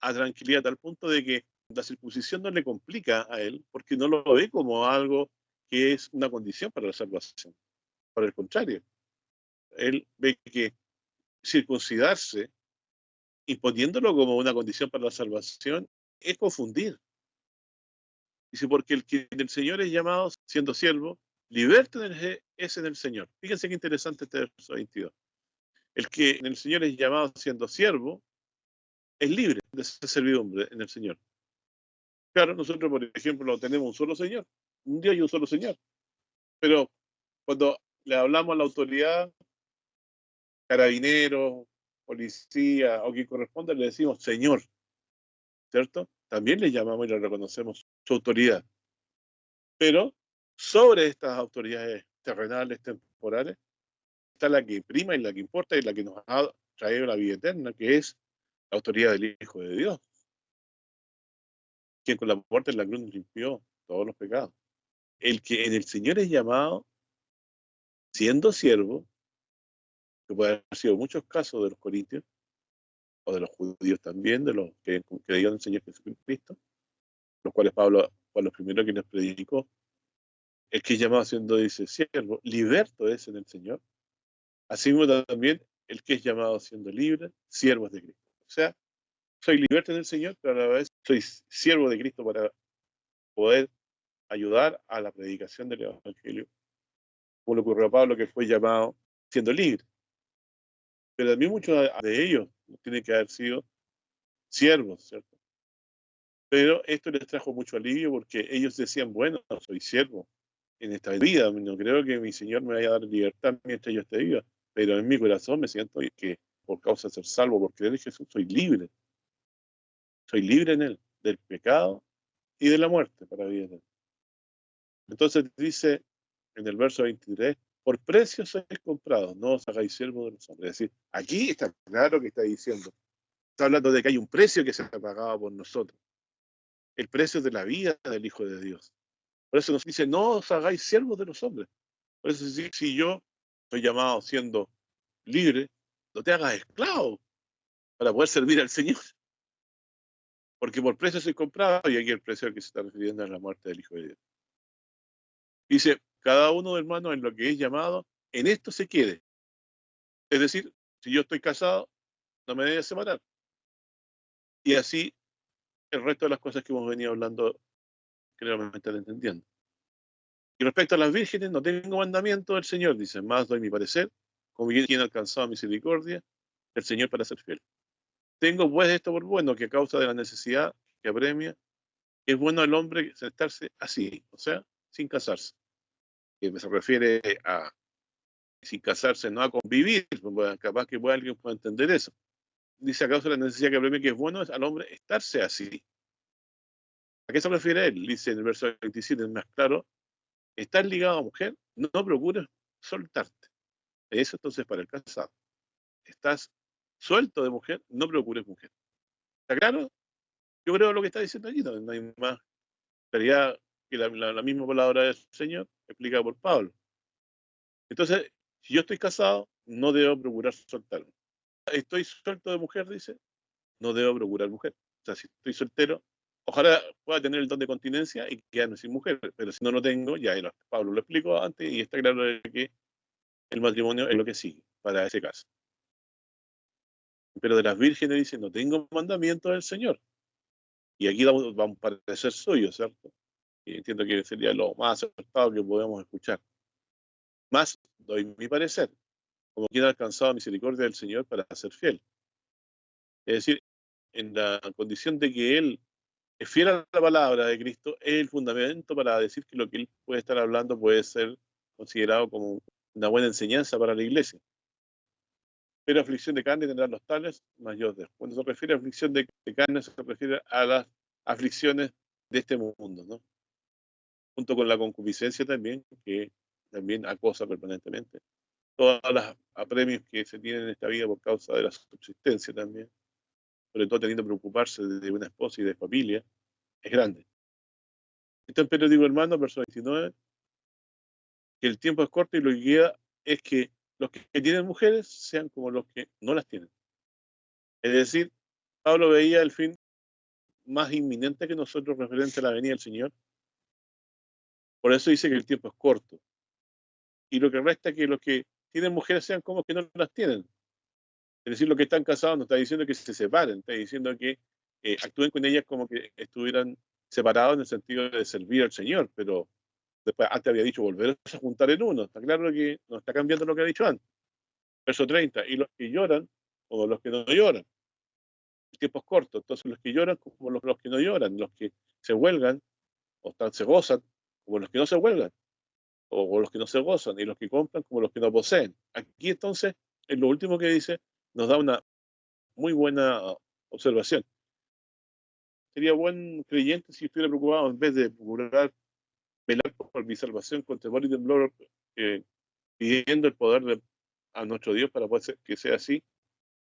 a tranquilidad a tal punto de que la circuncisión no le complica a él, porque no lo ve como algo que es una condición para la salvación. Por el contrario, él ve que circuncidarse, imponiéndolo como una condición para la salvación, es confundir. Dice, porque el que del Señor es llamado siendo siervo, liberto es en el Señor. Fíjense qué interesante este verso 22. El que en el Señor es llamado siendo siervo, es libre de esa servidumbre en el Señor. Claro, nosotros, por ejemplo, tenemos un solo Señor, un Dios y un solo Señor. Pero cuando le hablamos a la autoridad, carabinero, policía o quien corresponde, le decimos Señor, ¿cierto? También le llamamos y le reconocemos su autoridad. Pero sobre estas autoridades terrenales, temporales, está la que prima y la que importa y la que nos ha traído la vida eterna, que es la autoridad del Hijo de Dios, quien con la muerte en la cruz nos limpió todos los pecados. El que en el Señor es llamado, siendo siervo, que puede haber sido muchos casos de los corintios, o de los judíos también, de los que creían en el Señor Jesucristo, los cuales Pablo fue los primeros que les predicó. El que es llamado siendo, dice, siervo, liberto es en el Señor. Así mismo también el que es llamado siendo libre, siervo de Cristo. O sea, soy liberto en el Señor, pero a la vez soy siervo de Cristo para poder ayudar a la predicación del Evangelio, como le ocurrió a Pablo, que fue llamado siendo libre. Pero también muchos de ellos tienen que haber sido siervos, ¿cierto? Pero esto les trajo mucho alivio porque ellos decían, bueno, soy siervo en esta vida, no creo que mi Señor me vaya a dar libertad mientras yo esté viva, pero en mi corazón me siento que por causa de ser salvo, por creer en Jesús, soy libre en Él, del pecado y de la muerte para vivir. Entonces dice en el verso 23, por precio sois comprados, no os hagáis siervos de los hombres. Es decir, aquí está claro que está diciendo, está hablando de que hay un precio que se ha pagado por nosotros, el precio de la vida del Hijo de Dios. Por eso nos dice, no os hagáis siervos de los hombres. Por eso si yo soy llamado siendo libre, no te hagas esclavo para poder servir al Señor. Porque por precio soy comprado, y aquí el precio al que se está refiriendo es la muerte del Hijo de Dios. Dice, cada uno, hermano, en lo que es llamado, en esto se quede. Es decir, si yo estoy casado, no me debe separar. Y así el resto de las cosas que hemos venido hablando creo que me están entendiendo. Y respecto a las vírgenes, no tengo mandamiento del Señor, dice, más doy mi parecer, como quien ha alcanzado misericordia del Señor para ser fiel. Tengo pues esto por bueno, que a causa de la necesidad que apremia, es bueno al hombre sentarse así, o sea, sin casarse. Que se refiere a sin casarse, no a convivir, pues, capaz que alguien pueda entender eso. Dice a causa de la necesidad que apremia, que es bueno al hombre estarse así. ¿A qué se refiere él? Dice en el verso 27, es más claro, estás ligado a mujer, no procures soltarte. Eso entonces para el casado. Estás suelto de mujer, no procures mujer. ¿Está claro? Yo creo lo que está diciendo allí, no hay más claridad que la misma palabra del Señor explicada por Pablo. Entonces, si yo estoy casado, no debo procurar soltarme. Estoy suelto de mujer, dice, no debo procurar mujer. O sea, si estoy soltero, ojalá pueda tener el don de continencia y quedarme sin mujer, pero si no lo tengo, ya Pablo lo explicó antes y está claro de que el matrimonio es lo que sigue para ese caso. Pero de las vírgenes dice, no tengo mandamiento del Señor. Y aquí vamos a parecer suyo, ¿cierto? Y entiendo que sería lo más acertado que podemos escuchar. Más doy mi parecer, como quien ha alcanzado misericordia del Señor para ser fiel. Es decir, en la condición de que Él es fiel a la palabra de Cristo, es el fundamento para decir que lo que Él puede estar hablando puede ser considerado como una buena enseñanza para la iglesia. Pero aflicción de carne tendrán los tales, mas yo os. Cuando se refiere a aflicción de carne, se refiere a las aflicciones de este mundo, ¿no? Junto con la concupiscencia también, que también acosa permanentemente. Todos los apremios que se tienen en esta vida por causa de la subsistencia también, sobre todo teniendo que preocuparse de una esposa y de familia, es grande. Entonces, pero digo, hermano, verso 29, que el tiempo es corto y lo que queda es que los que tienen mujeres sean como los que no las tienen. Es decir, Pablo veía el fin más inminente que nosotros referente a la venida del Señor. Por eso dice que el tiempo es corto. Y lo que resta es que los que tienen mujeres sean como que no las tienen. Es decir, los que están casados no está diciendo que se separen, está diciendo que actúen con ellas como que estuvieran separados en el sentido de servir al Señor, pero después antes había dicho volver a juntar en uno. Está claro que no está cambiando lo que ha dicho antes. Verso 30, y los que lloran como los que no lloran. El tiempo es corto, entonces los que lloran como los que no lloran, los que se huelgan o se gozan como los que no se huelgan, o los que no se gozan, y los que compran como los que no poseen. Aquí entonces, en lo último que dice, nos da una muy buena observación. Sería buen creyente si estuviera preocupado, en vez de procurar velar por mi salvación con temor y temblor, pidiendo el poder a nuestro Dios para poder que sea así,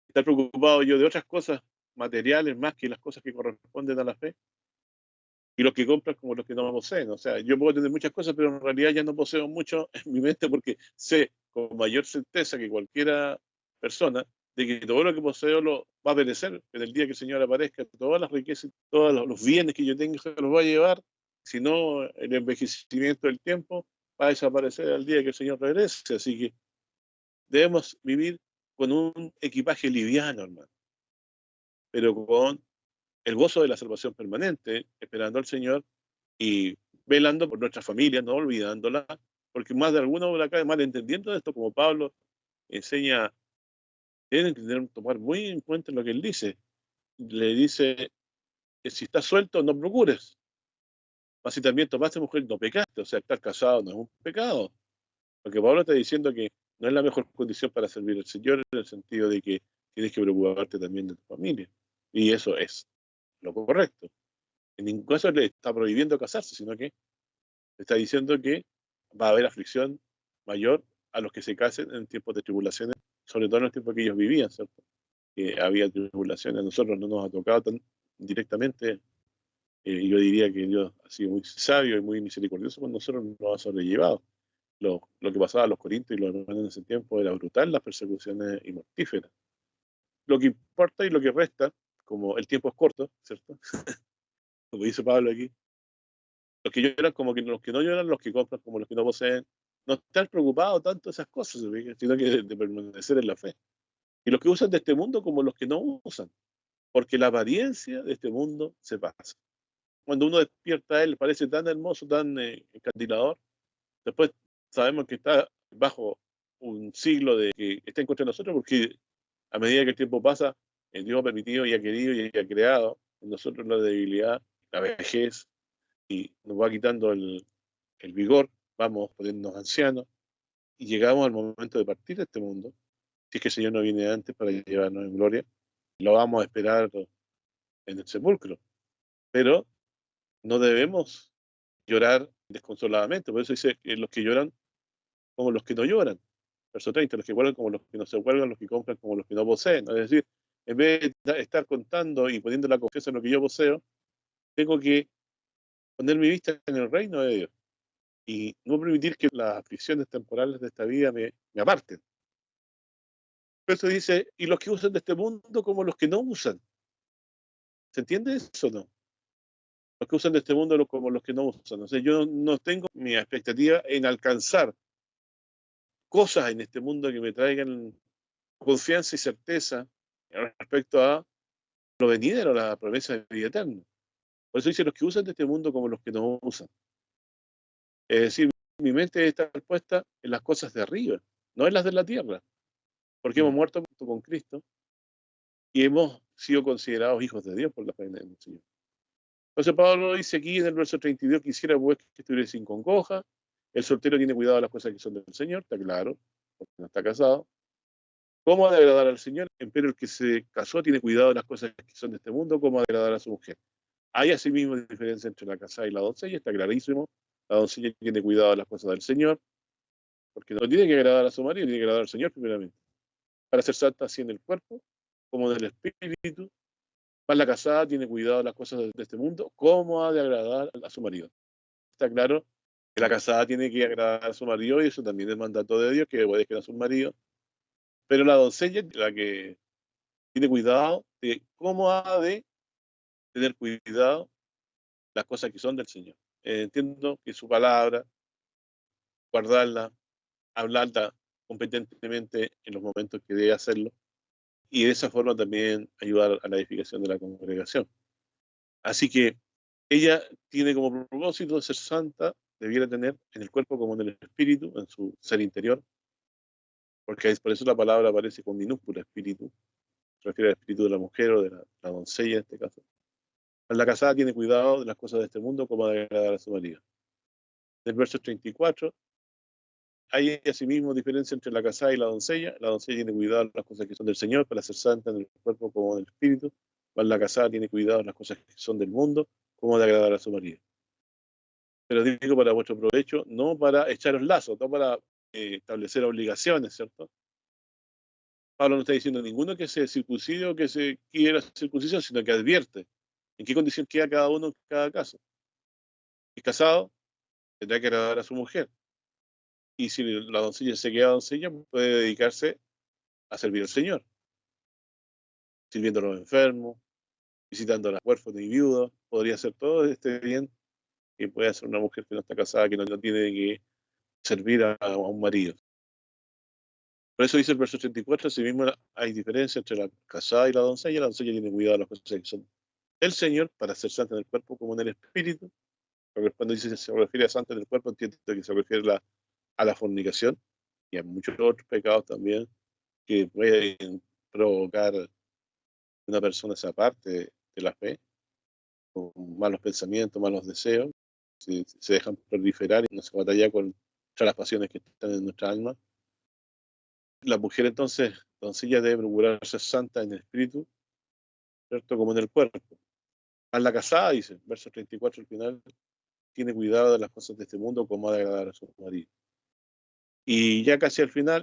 estar preocupado yo de otras cosas materiales más que las cosas que corresponden a la fe, y los que compran como los que no poseen. O sea, yo puedo tener muchas cosas, pero en realidad ya no poseo mucho en mi mente porque sé con mayor certeza que cualquiera persona de que todo lo que poseo lo va a perecer en el día que el Señor aparezca. Todas las riquezas, todos los bienes que yo tenga se los va a llevar, si no el envejecimiento del tiempo va a desaparecer al día que el Señor regrese. Así que debemos vivir con un equipaje liviano, hermano, pero con el gozo de la salvación permanente, esperando al Señor y velando por nuestra familia, no olvidándola, porque más de alguno por acá, malentendiendo esto, como Pablo enseña, tienen que tomar muy en cuenta lo que él dice. Le dice que si estás suelto, no procures. Mas si también tomaste mujer, no pecaste. O sea, estar casado no es un pecado. Porque Pablo está diciendo que no es la mejor condición para servir al Señor, en el sentido de que tienes que preocuparte también de tu familia. Y eso es lo correcto. En ningún caso le está prohibiendo casarse, sino que le está diciendo que va a haber aflicción mayor a los que se casen en tiempos de tribulaciones, sobre todo en los tiempos que ellos vivían, ¿cierto? Que había tribulaciones, a nosotros no nos ha tocado tan directamente, y yo diría que Dios ha sido muy sabio y muy misericordioso con nosotros, nos ha sobrellevado. Lo que pasaba a los corintios y los hermanos en ese tiempo era brutal, las persecuciones y mortíferas. Lo que importa y lo que resta, como el tiempo es corto, ¿cierto? Como dice Pablo aquí, los que lloran como que los que no lloran, los que compran como los que no poseen, no estar preocupados tanto de esas cosas, sino que de permanecer en la fe. Y los que usan de este mundo como los que no usan, porque la apariencia de este mundo se pasa. cuando uno despierta a él, parece tan hermoso, tan encandilador. Después sabemos que está bajo un siglo de que está en contra de nosotros, porque a medida que el tiempo pasa, Dios ha permitido y ha querido y ha creado en nosotros la debilidad, la vejez, y nos va quitando el vigor, vamos poniéndonos ancianos, y llegamos al momento de partir de este mundo. Si es que el Señor no viene antes para llevarnos en gloria, lo vamos a esperar en el sepulcro. Pero no debemos llorar desconsoladamente. Por eso dice que los que lloran como los que no lloran. Verso 30, los que huelgan como los que no se huelgan, los que compran como los que no poseen. Es decir, en vez de estar contando y poniendo la confianza en lo que yo poseo, tengo que poner mi vista en el reino de Dios y no permitir que las aflicciones temporales de esta vida me aparten. Por eso dice, y los que usan de este mundo como los que no usan. ¿Se entiende eso o no? Los que usan de este mundo como los que no usan. O sea, yo no tengo mi expectativa en alcanzar cosas en este mundo que me traigan confianza y certeza respecto a lo venidero, la promesa de vida eterna. Por eso dice los que usan de este mundo como los que no usan. Es decir, mi mente está puesta en las cosas de arriba, no en las de la tierra, porque hemos muerto con Cristo y hemos sido considerados hijos de Dios por la fe en el Señor. Entonces Pablo dice aquí en el verso 32, quisiera pues que estuviera sin congoja, el soltero tiene cuidado de las cosas que son del Señor, está claro, porque no está casado. ¿Cómo ha de agradar al Señor? Empero el que se casó tiene cuidado de las cosas que son de este mundo, cómo ha de agradar a su mujer. Hay asimismo diferencia entre la casada y la doncella, está clarísimo. La doncella tiene cuidado de las cosas del Señor, porque no tiene que agradar a su marido, tiene que agradar al Señor primeramente. Para ser santa así en el cuerpo, como en el espíritu. Más la casada tiene cuidado de las cosas de este mundo, cómo ha de agradar a su marido. Está claro que la casada tiene que agradar a su marido y eso también es mandato de Dios, que obedezcan a su marido. Pero la doncella, la que tiene cuidado de cómo ha de tener cuidado las cosas que son del Señor. Entiendo que su palabra, guardarla, hablarla competentemente en los momentos que debe hacerlo, y de esa forma también ayudar a la edificación de la congregación. Así que ella tiene como propósito ser santa, debiera tener en el cuerpo como en el espíritu, en su ser interior, porque por eso la palabra aparece con minúscula espíritu, se refiere al espíritu de la mujer o de la doncella en este caso. La casada tiene cuidado de las cosas de este mundo como de agradar a su marido. Del verso 34, hay asimismo diferencia entre la casada y la doncella. La doncella tiene cuidado de las cosas que son del Señor para ser santa en el cuerpo como en el espíritu. Más la casada tiene cuidado de las cosas que son del mundo como de agradar a su marido. Pero digo para vuestro provecho, no para echaros lazos, no para establecer obligaciones, ¿cierto? Pablo no está diciendo ninguno que se circuncide o que se quiera circuncisión, sino que advierte en qué condición queda cada uno en cada caso. Si es casado, tendrá que agradar a su mujer. Y si la doncella se queda doncella, puede dedicarse a servir al Señor, sirviendo a los enfermos, visitando a las huérfanas y viudas. Podría hacer todo este bien que puede hacer una mujer que no está casada, que no tiene que servir a un marido. Por eso dice el verso 84, así mismo hay diferencia entre la casada y la doncella. La doncella tiene cuidado de las cosas que son el Señor para ser santa en el cuerpo como en el espíritu. Porque cuando dice se refiere a santa en el cuerpo, entiendo que se refiere a la fornicación y a muchos otros pecados también que pueden provocar una persona esa parte de la fe, con malos pensamientos, malos deseos, si se dejan proliferar y no se batalla contra las pasiones que están en nuestra alma. La mujer entonces, doncella, debe procurar ser santa en el espíritu, ¿cierto? Como en el cuerpo. A la casada, dice, verso 34 al final, tiene cuidado de las cosas de este mundo como ha de agradar a su marido. Y ya casi al final,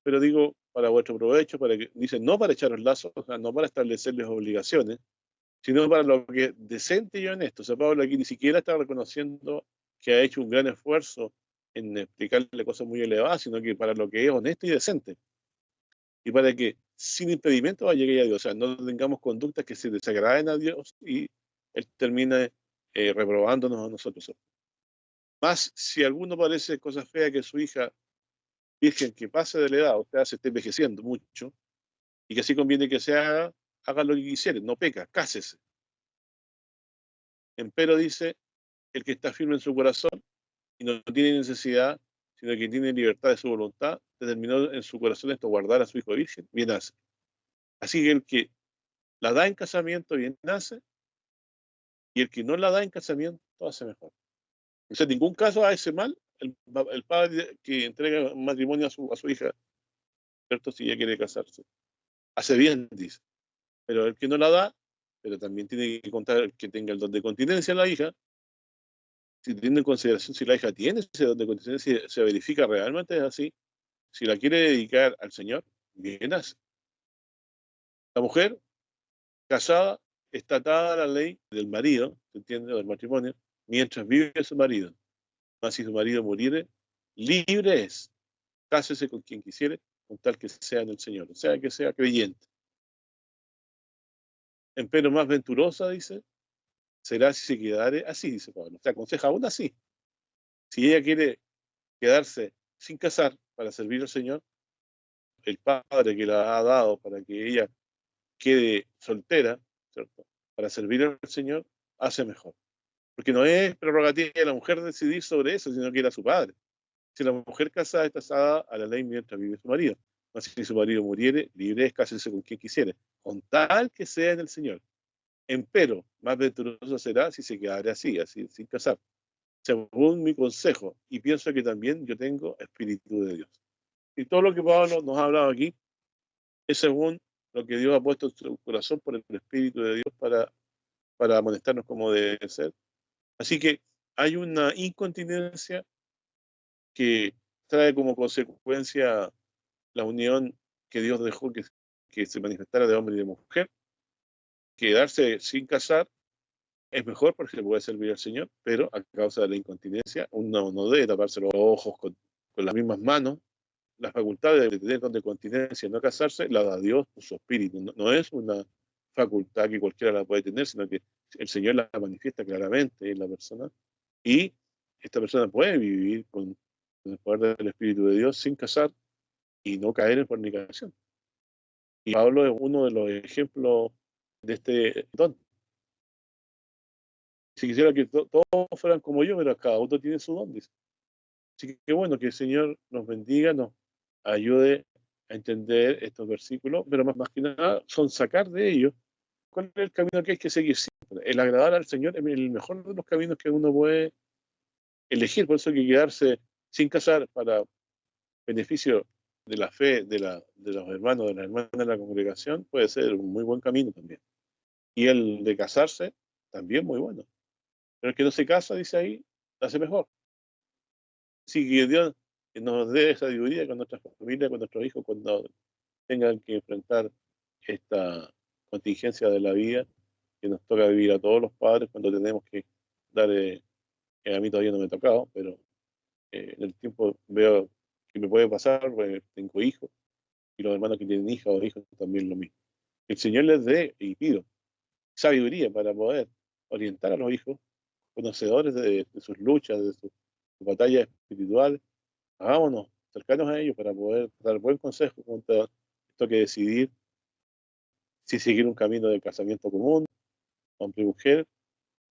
pero digo para vuestro provecho, para que, dice, no para echaros lazos, o sea, no para establecerles obligaciones, sino para lo que es decente y honesto. O sea, Pablo aquí ni siquiera está reconociendo que ha hecho un gran esfuerzo en explicarle cosas muy elevadas, sino que para lo que es honesto y decente. Y para que sin impedimento llegue a Dios. O sea, no tengamos conductas que se desagraden a Dios y Él termine reprobándonos a nosotros. Más si alguno parece cosa fea que su hija virgen que pase de la edad, o sea, se esté envejeciendo mucho, y que así conviene que se haga lo que quisiere, no peca, cásese. Empero dice, el que está firme en su corazón y no tiene necesidad, sino que tiene libertad de su voluntad, determinó en su corazón esto, guardar a su hijo virgen, bien hace. Así que el que la da en casamiento, bien hace, y el que no la da en casamiento, hace mejor. O sea, en ningún caso hace mal el padre que entrega un matrimonio a su hija, ¿cierto? Si ella quiere casarse. Hace bien, dice. Pero el que no la da, pero también tiene que contar que tenga el don de continencia la hija, si tiene en consideración si la hija tiene ese don de continencia, si se verifica realmente es así, si la quiere dedicar al Señor, bien hace. La mujer casada está atada a la ley del marido, ¿se entiende? Del matrimonio, mientras vive su marido. Más si su marido muriere, libre es. Cásese con quien quisiere, con tal que sea en el Señor, o sea, que sea creyente. Empero más venturosa, dice, será si se quedare así, dice Pablo. Se aconseja aún así. Si ella quiere quedarse sin casar para servir al Señor, el padre que la ha dado para que ella quede soltera, ¿cierto? Para servir al Señor, hace mejor. Porque no es prerrogativa de la mujer decidir sobre eso, sino que era su padre. Si la mujer casada está atada a la ley mientras vive su marido. Así si su marido muriere, libre es cásense con quien quisiere, con tal que sea en el Señor. Empero, más venturoso será si se quedara así, sin casar. Según mi consejo, y pienso que también yo tengo espíritu de Dios. Y todo lo que Pablo nos ha hablado aquí es según lo que Dios ha puesto en su corazón por el Espíritu de Dios para amonestarnos como debe ser. Así que hay una incontinencia que trae como consecuencia la unión que Dios dejó que se manifestara de hombre y de mujer. Quedarse sin casar es mejor porque se puede servir al Señor, pero a causa de la incontinencia uno no debe taparse los ojos con las mismas manos. La facultad de tener don de continencia y no casarse la da Dios por su espíritu. No, no es una facultad que cualquiera la puede tener, sino que el Señor la manifiesta claramente en la persona y esta persona puede vivir con el poder del Espíritu de Dios sin casar y no caer en fornicación. Y Pablo es uno de los ejemplos de este don. Si quisiera que todos fueran como yo, pero cada uno tiene su don, dice. Así que qué bueno que el Señor nos bendiga, nos ayude a entender estos versículos, pero más que nada son sacar de ellos cuál es el camino que hay que seguir siempre. El agradar al Señor es el mejor de los caminos que uno puede elegir, por eso hay que quedarse sin casar para beneficio de la fe de los hermanos, de las hermanas de la congregación, puede ser un muy buen camino también. Y el de casarse, también muy bueno. Pero el que no se casa, dice ahí, hace mejor. Así que Dios nos dé sabiduría con nuestra familia, con nuestros hijos, cuando tengan que enfrentar esta contingencia de la vida que nos toca vivir a todos los padres cuando tenemos que dar, a mí todavía no me ha tocado, pero en el tiempo veo que me puede pasar, porque tengo hijos, y los hermanos que tienen hijas o hijos también lo mismo. Que el Señor les dé, y pido, sabiduría para poder orientar a los hijos, conocedores de sus luchas, de sus batallas espirituales. Hagámonos cercanos a ellos para poder dar buen consejo contra esto que decidir si seguir un camino de casamiento común, hombre y mujer,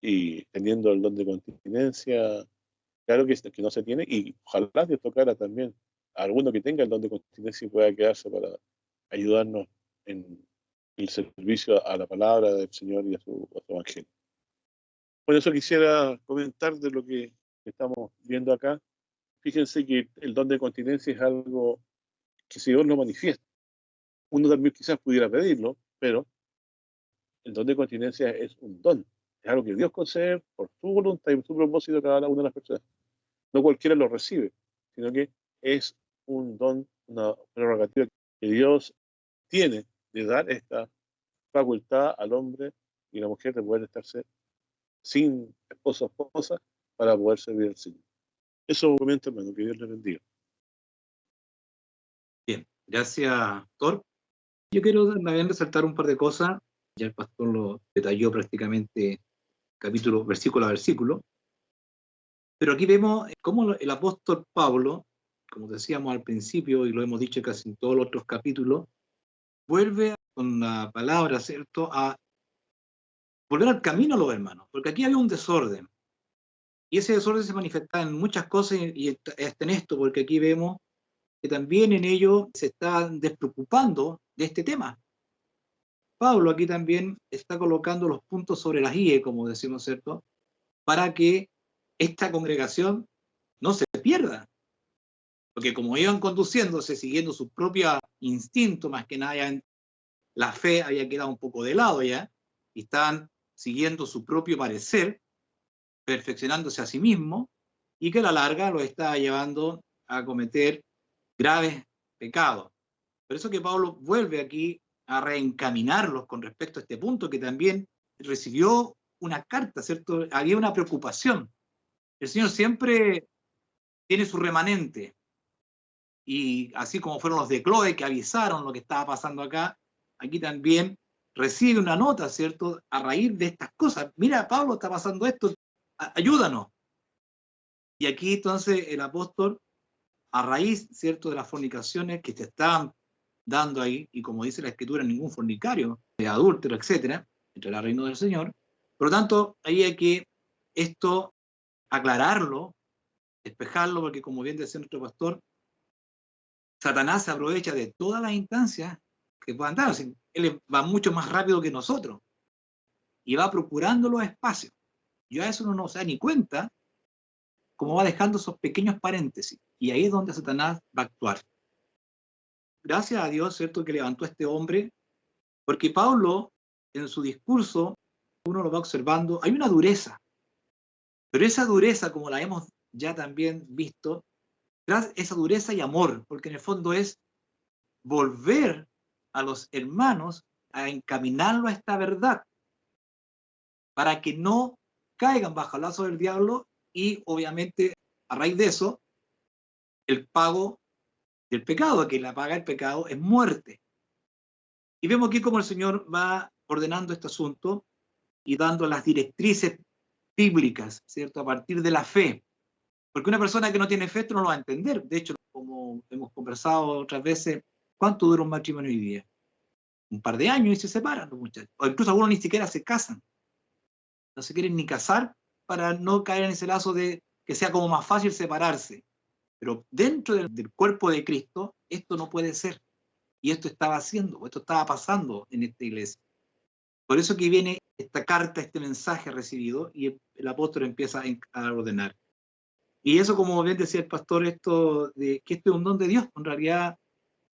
y teniendo el don de continencia, claro que no se tiene, y ojalá Dios tocara también a alguno que tenga el don de continencia y pueda quedarse para ayudarnos en el servicio a la palabra del Señor y a su evangelio. Por eso quisiera comentar de lo que estamos viendo acá. Fíjense que el don de continencia es algo que si Dios lo manifiesta. Uno también quizás pudiera pedirlo, pero el don de continencia es un don. Es algo que Dios concede por su voluntad y por su propósito a cada una de las personas. No cualquiera lo recibe, sino que es un don, una prerrogativa que Dios tiene de dar esta facultad al hombre y a la mujer de poder estarse sin esposo o esposa para poder servir al Señor. Eso comenta, hermano, que Dios le bendiga. Bien, gracias, Thor. Yo quiero también resaltar un par de cosas. Ya el pastor lo detalló prácticamente capítulo, versículo a versículo. Pero aquí vemos cómo el apóstol Pablo, como decíamos al principio y lo hemos dicho casi en todos los otros capítulos, vuelve con la palabra, ¿cierto?, a volver al camino, los hermanos, porque aquí había un desorden. Y ese desorden se manifestaba en muchas cosas y hasta en esto, porque aquí vemos que también en ello se están despreocupando de este tema. Pablo aquí también está colocando los puntos sobre las IE, como decimos, ¿cierto? Para que esta congregación no se pierda. Porque como iban conduciéndose, siguiendo su propio instinto, más que nada la fe había quedado un poco de lado ya, y estaban siguiendo su propio parecer, perfeccionándose a sí mismo, y que a la larga lo está llevando a cometer graves pecados. Por eso que Pablo vuelve aquí a reencaminarlos con respecto a este punto, que también recibió una carta, ¿cierto? Había una preocupación. El Señor siempre tiene su remanente, y así como fueron los de Cloé que avisaron lo que estaba pasando acá, aquí también recibe una nota, ¿cierto? A raíz de estas cosas. Mira, Pablo, está pasando esto, ayúdanos. Y aquí entonces el apóstol, a raíz, ¿cierto?, de las fornicaciones que te estaban dando ahí, y como dice la Escritura, ningún fornicario, adúltero, etcétera, entrará al reino del Señor. Por lo tanto, ahí hay que esto aclararlo, despejarlo, porque como bien decía nuestro pastor, Satanás se aprovecha de todas las instancias que puedan dar. O sea, él va mucho más rápido que nosotros y va procurando los espacios. Yo a eso no se da ni cuenta, como va dejando esos pequeños paréntesis. Y ahí es donde Satanás va a actuar. Gracias a Dios, ¿cierto?, que levantó a este hombre, porque Pablo, en su discurso, uno lo va observando, hay una dureza, pero esa dureza, como la hemos ya también visto, esa dureza y amor, porque en el fondo es volver a los hermanos a encaminarlo a esta verdad, para que no caigan bajo el lazo del diablo y obviamente a raíz de eso, el pago del pecado, que la paga del pecado es muerte. Y vemos aquí cómo el Señor va ordenando este asunto y dando las directrices bíblicas, ¿cierto? A partir de la fe. Porque una persona que no tiene fe esto no lo va a entender. De hecho, como hemos conversado otras veces, ¿cuánto dura un matrimonio hoy día? Un par de años y se separan los muchachos. O incluso algunos ni siquiera se casan. No se quieren ni casar para no caer en ese lazo de que sea como más fácil separarse. Pero dentro del cuerpo de Cristo, esto no puede ser. Y esto estaba haciendo, esto estaba pasando en esta iglesia. Por eso que viene esta carta, este mensaje recibido, y el apóstol empieza a ordenar. Y eso, como bien decía el pastor, esto de que esto es un don de Dios. En realidad,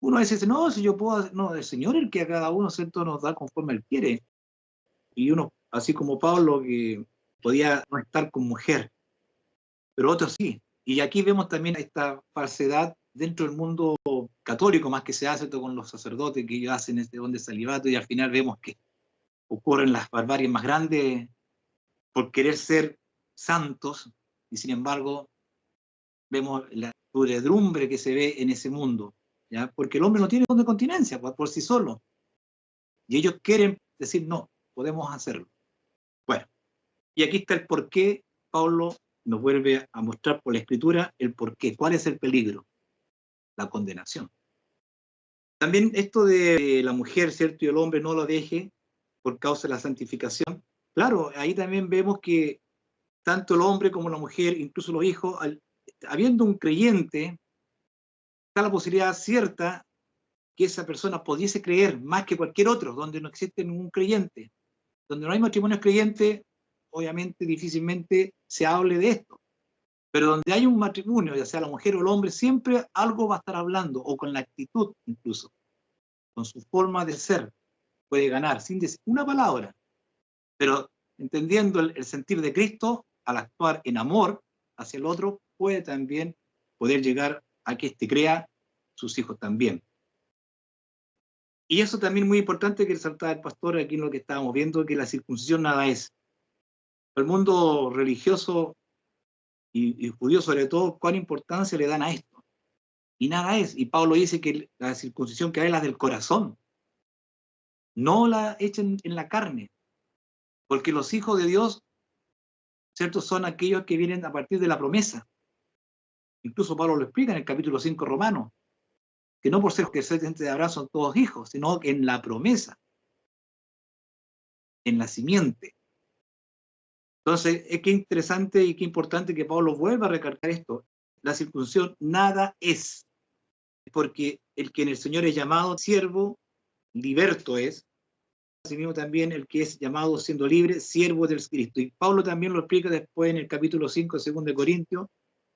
uno a veces dice, no, si yo puedo, no, el Señor es el que a cada uno, ¿cierto?, nos da conforme Él quiere. Y uno, así como Pablo, que podía no estar con mujer, pero otros sí. Y aquí vemos también esta falsedad dentro del mundo católico, más que se hace con los sacerdotes, que ellos hacen este don de celibato, y al final vemos que ocurren las barbaries más grandes por querer ser santos, y sin embargo vemos la podredumbre que se ve en ese mundo, ¿ya? Porque el hombre no tiene don de continencia por sí solo, y ellos quieren decir, no, podemos hacerlo. Bueno, y aquí está el por qué Pablo nos vuelve a mostrar por la Escritura el por qué, cuál es el peligro, la condenación. También esto de la mujer, ¿cierto?, y el hombre no lo deje por causa de la santificación. Claro, ahí también vemos que tanto el hombre como la mujer, incluso los hijos, habiendo un creyente, está la posibilidad cierta que esa persona pudiese creer más que cualquier otro, donde no existe ningún creyente. Donde no hay matrimonios creyentes, obviamente difícilmente se hable de esto. Pero donde hay un matrimonio, ya sea la mujer o el hombre, siempre algo va a estar hablando, o con la actitud incluso, con su forma de ser, puede ganar, sin decir una palabra. Pero entendiendo el sentir de Cristo, al actuar en amor hacia el otro, puede también poder llegar a que éste crea sus hijos también. Y eso también es muy importante que resaltaba el pastor aquí en lo que estábamos viendo, que la circuncisión nada es. El mundo religioso y judío sobre todo, ¿cuán importancia le dan a esto? Y nada es. Y Pablo dice que la circuncisión que hay es la del corazón, no la echen en la carne, porque los hijos de Dios, ¿cierto?, son aquellos que vienen a partir de la promesa. Incluso Pablo lo explica en el capítulo 5 romano, que no por ser que descendientes de Abraham son todos hijos, sino que en la promesa, en la simiente. Entonces, es que interesante y qué importante que Pablo vuelva a recalcar esto. La circuncisión nada es, porque el que en el Señor es llamado siervo, liberto es. Asimismo también el que es llamado siendo libre, siervo del Cristo. Y Pablo también lo explica después en el capítulo 5 de 2 de Corintios,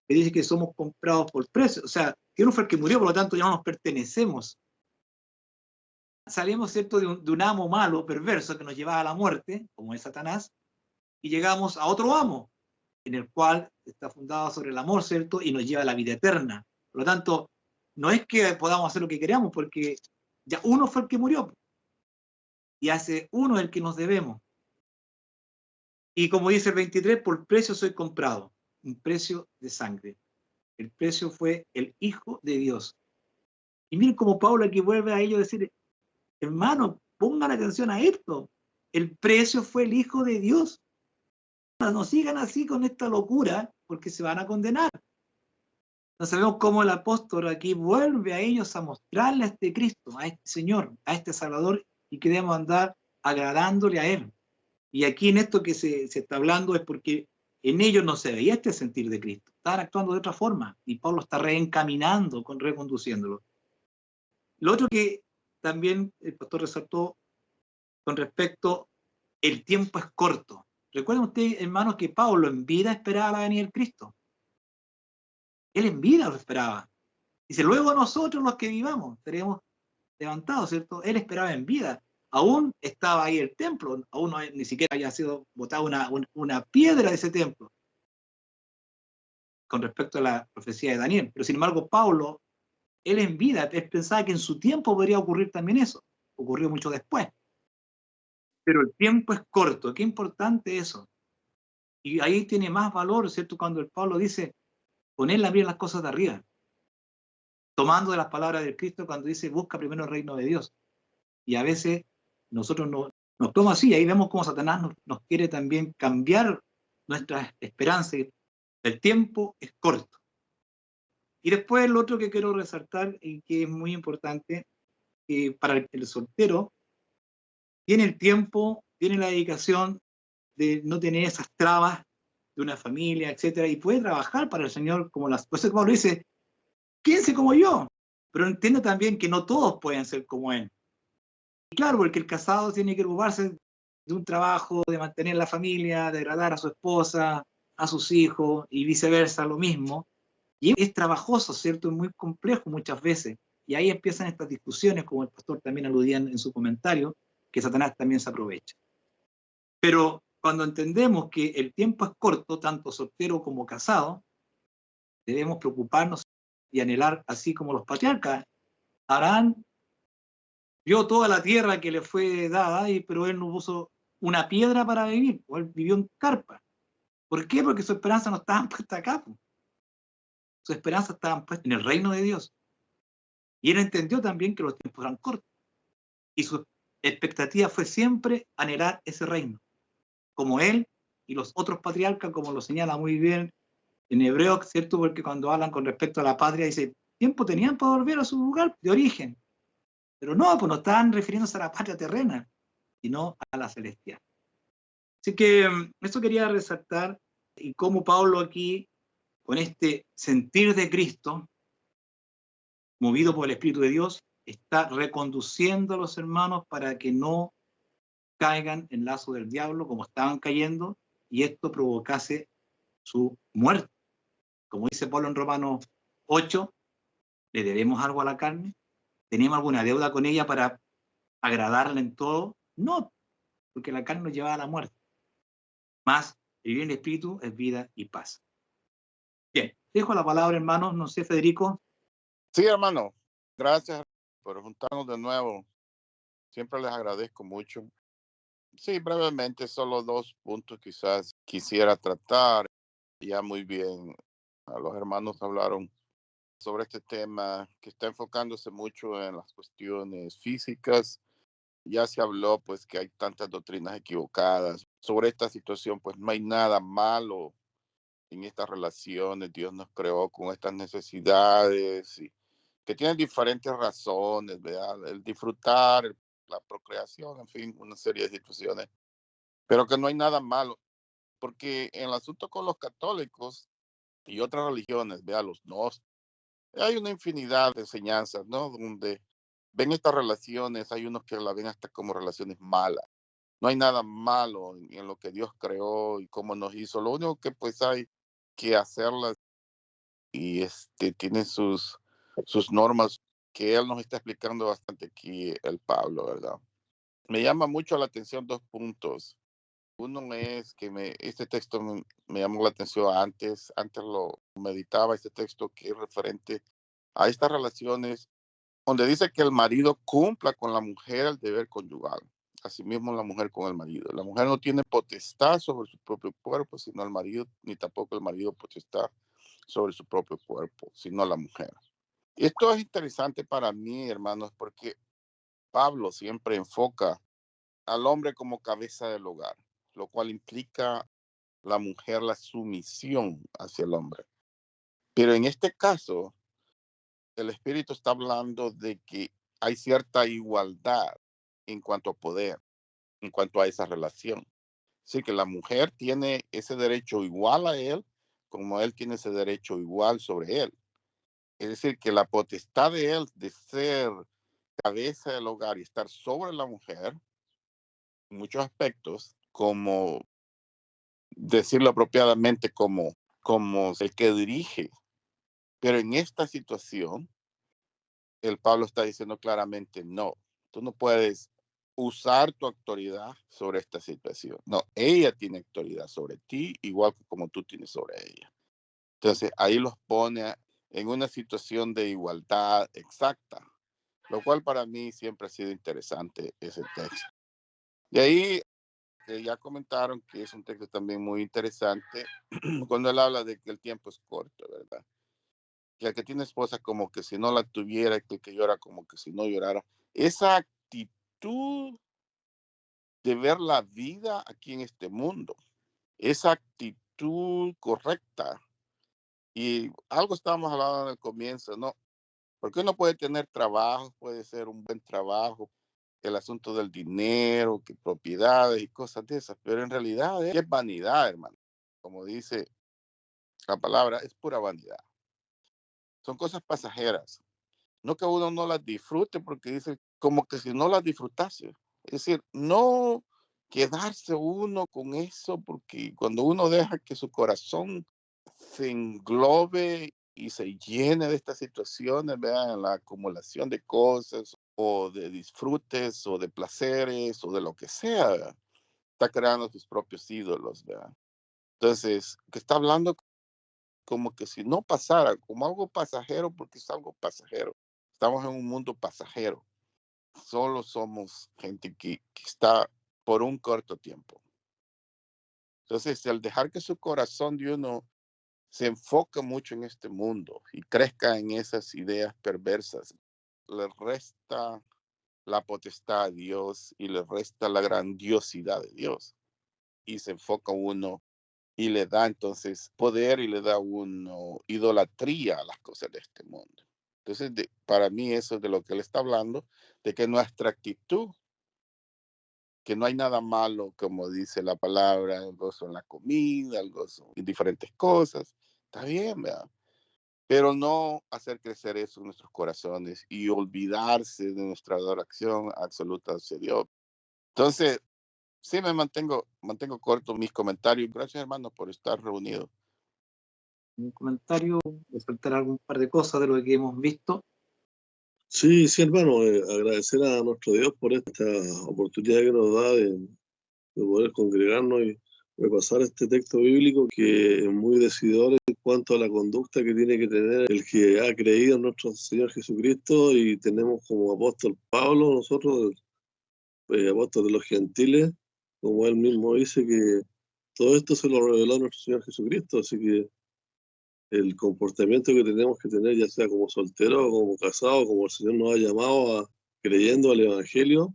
que dice que somos comprados por precio. O sea, que uno fue el que murió, por lo tanto ya no nos pertenecemos. Salimos, ¿cierto?, de un amo malo, perverso, que nos llevaba a la muerte, como es Satanás, y llegamos a otro amo, en el cual está fundado sobre el amor, ¿cierto?, y nos lleva a la vida eterna. Por lo tanto, no es que podamos hacer lo que queramos, porque ya uno fue el que murió, y hace uno el que nos debemos. Y como dice el 23, por precio soy comprado, un precio de sangre. El precio fue el Hijo de Dios. Y miren cómo Pablo aquí vuelve a ello a decir, hermano, pongan atención a esto. El precio fue el Hijo de Dios. No sigan así con esta locura, porque se van a condenar. Entonces vemos cómo el apóstol aquí vuelve a ellos a mostrarle a este Cristo, a este Señor, a este Salvador, y que debemos andar agradándole a Él. Y aquí en esto que se está hablando es porque en ellos no se veía este sentir de Cristo. Estaban actuando de otra forma, y Pablo está reencaminando, reconduciéndolo. Lo otro que también el pastor resaltó con respecto, el tiempo es corto. Recuerden ustedes, hermanos, que Pablo en vida esperaba la venida del Cristo. Él en vida lo esperaba. Dice, luego nosotros los que vivamos seremos levantados, ¿cierto? Él esperaba en vida. Aún estaba ahí el templo, aún no, ni siquiera había sido botada una piedra de ese templo con respecto a la profecía de Daniel. Pero sin embargo, Pablo, él en vida, él pensaba que en su tiempo podría ocurrir también eso. Ocurrió mucho después. Pero el tiempo es corto. Qué importante eso. Y ahí tiene más valor, ¿cierto? Cuando el Pablo dice, poner la mira en las cosas de arriba, tomando de las palabras del Cristo cuando dice, busca primero el reino de Dios. Y a veces nosotros nos toma así, ahí vemos cómo Satanás nos quiere también cambiar nuestra esperanza. El tiempo es corto. Y después lo otro que quiero resaltar y que es muy importante, para el soltero, tiene el tiempo, tiene la dedicación de no tener esas trabas de una familia, etcétera, y puede trabajar para el Señor como las cosas. Pablo dice, quédense como yo, pero entiende también que no todos pueden ser como él. Y claro, porque el casado tiene que ocuparse de un trabajo, de mantener la familia, de agradar a su esposa, a sus hijos, y viceversa, lo mismo. Y es trabajoso, ¿cierto? Es muy complejo muchas veces. Y ahí empiezan estas discusiones, como el pastor también aludía en su comentario, que Satanás también se aprovecha. Pero cuando entendemos que el tiempo es corto, tanto soltero como casado, debemos preocuparnos y anhelar, así como los patriarcas. Abraham vio toda la tierra que le fue dada, pero él no puso una piedra para vivir, o él vivió en carpa. ¿Por qué? Porque su esperanza no estaba puesta acá. Su esperanza estaba puesta en el reino de Dios. Y él entendió también que los tiempos eran cortos. Y su expectativa fue siempre anhelar ese reino. Como él y los otros patriarcas, como lo señala muy bien en hebreo, ¿cierto? Porque cuando hablan con respecto a la patria, dice, tiempo tenían para volver a su lugar de origen. Pero no, pues no estaban refiriéndose a la patria terrena, sino a la celestial. Así que eso quería resaltar, y cómo Pablo aquí, con este sentir de Cristo, movido por el Espíritu de Dios, está reconduciendo a los hermanos para que no caigan en lazo del diablo como estaban cayendo, y esto provocase su muerte. Como dice Pablo en Romanos 8, ¿le debemos algo a la carne? ¿Teníamos alguna deuda con ella para agradarla en todo? No, porque la carne nos lleva a la muerte. Más el vivir en el Espíritu es vida y paz. Bien, dejo la palabra, hermanos. No sé, Federico. Sí, hermano. Gracias por juntarnos de nuevo. Siempre les agradezco mucho. Sí, brevemente, solo dos puntos quizás quisiera tratar. Ya muy bien, los hermanos hablaron sobre este tema que está enfocándose mucho en las cuestiones físicas. Ya se habló pues que hay tantas doctrinas equivocadas. Sobre esta situación pues no hay nada malo en estas relaciones. Dios nos creó con estas necesidades y que tienen diferentes razones, ¿verdad? El disfrutar, la procreación, en fin, una serie de situaciones, pero que no hay nada malo. Porque en el asunto con los católicos y otras religiones, vea los gnósticos, hay una infinidad de enseñanzas, ¿no? Donde ven estas relaciones, hay unos que la ven hasta como relaciones malas. No hay nada malo en lo que Dios creó y cómo nos hizo. Lo único que pues hay que hacerlas y tiene sus normas que él nos está explicando bastante aquí, el Pablo, ¿verdad? Me llama mucho la atención dos puntos. Uno es que este texto me llamó la atención antes lo meditaba, este texto que es referente a estas relaciones, donde dice que el marido cumpla con la mujer el deber conyugal. Asimismo la mujer con el marido. La mujer no tiene potestad sobre su propio cuerpo, sino el marido, ni tampoco el marido potestad sobre su propio cuerpo, sino la mujer. Y esto es interesante para mí, hermanos, porque Pablo siempre enfoca al hombre como cabeza del hogar, lo cual implica la mujer la sumisión hacia el hombre. Pero en este caso, el Espíritu está hablando de que hay cierta igualdad en cuanto a poder, en cuanto a esa relación. Así que la mujer tiene ese derecho igual a él, como él tiene ese derecho igual sobre él. Es decir, que la potestad de él de ser cabeza del hogar y estar sobre la mujer, en muchos aspectos, como decirlo apropiadamente, como el que dirige. Pero en esta situación, el Pablo está diciendo claramente, no, tú no puedes usar tu autoridad sobre esta situación. No, ella tiene autoridad sobre ti, igual que como tú tienes sobre ella. Entonces, ahí los pone en una situación de igualdad exacta, lo cual para mí siempre ha sido interesante ese texto. De ahí, ya comentaron que es un texto también muy interesante cuando él habla de que el tiempo es corto, ¿verdad? Que el que tiene esposa como que si no la tuviera, que el que llora como que si no llorara. Esa actitud de ver la vida aquí en este mundo, esa actitud correcta. Y algo estábamos hablando en el comienzo, ¿no? Porque uno puede tener trabajo, puede ser un buen trabajo, el asunto del dinero, que propiedades y cosas de esas, pero en realidad es vanidad, hermano. Como dice la palabra, es pura vanidad. Son cosas pasajeras. No que uno no las disfrute, porque dice como que si no las disfrutase. Es decir, no quedarse uno con eso, porque cuando uno deja que su corazón se englobe y se llene de estas situaciones, vean, la acumulación de cosas o de disfrutes o de placeres o de lo que sea, ¿verdad? Está creando sus propios ídolos, ¿verdad? Entonces, que está hablando como que si no pasara, como algo pasajero, porque es algo pasajero. Estamos en un mundo pasajero. Solo somos gente que está por un corto tiempo. Entonces, al dejar que su corazón de uno se enfoque mucho en este mundo y crezca en esas ideas perversas, le resta la potestad a Dios y le resta la grandiosidad de Dios. Y se enfoca uno y le da entonces poder y le da uno idolatría a las cosas de este mundo. Entonces, para mí eso es de lo que él está hablando, de que nuestra actitud, que no hay nada malo, como dice la palabra, el gozo en la comida, el gozo en diferentes cosas, está bien, ¿verdad? Pero no hacer crecer eso en nuestros corazones y olvidarse de nuestra adoración absoluta hacia Dios. Entonces, sí me mantengo corto mis comentarios. Gracias, hermano, por estar reunidos. Un comentario, resaltar algún par de cosas de lo que hemos visto. Sí, sí, hermano, agradecer a nuestro Dios por esta oportunidad que nos da de poder congregarnos y repasar este texto bíblico que es muy decidor en cuanto a la conducta que tiene que tener el que ha creído en nuestro Señor Jesucristo, y tenemos como apóstol Pablo, nosotros, apóstol de los gentiles, como él mismo dice, que todo esto se lo reveló nuestro Señor Jesucristo, así que el comportamiento que tenemos que tener, ya sea como soltero o como casado, como el Señor nos ha llamado a creyendo al Evangelio,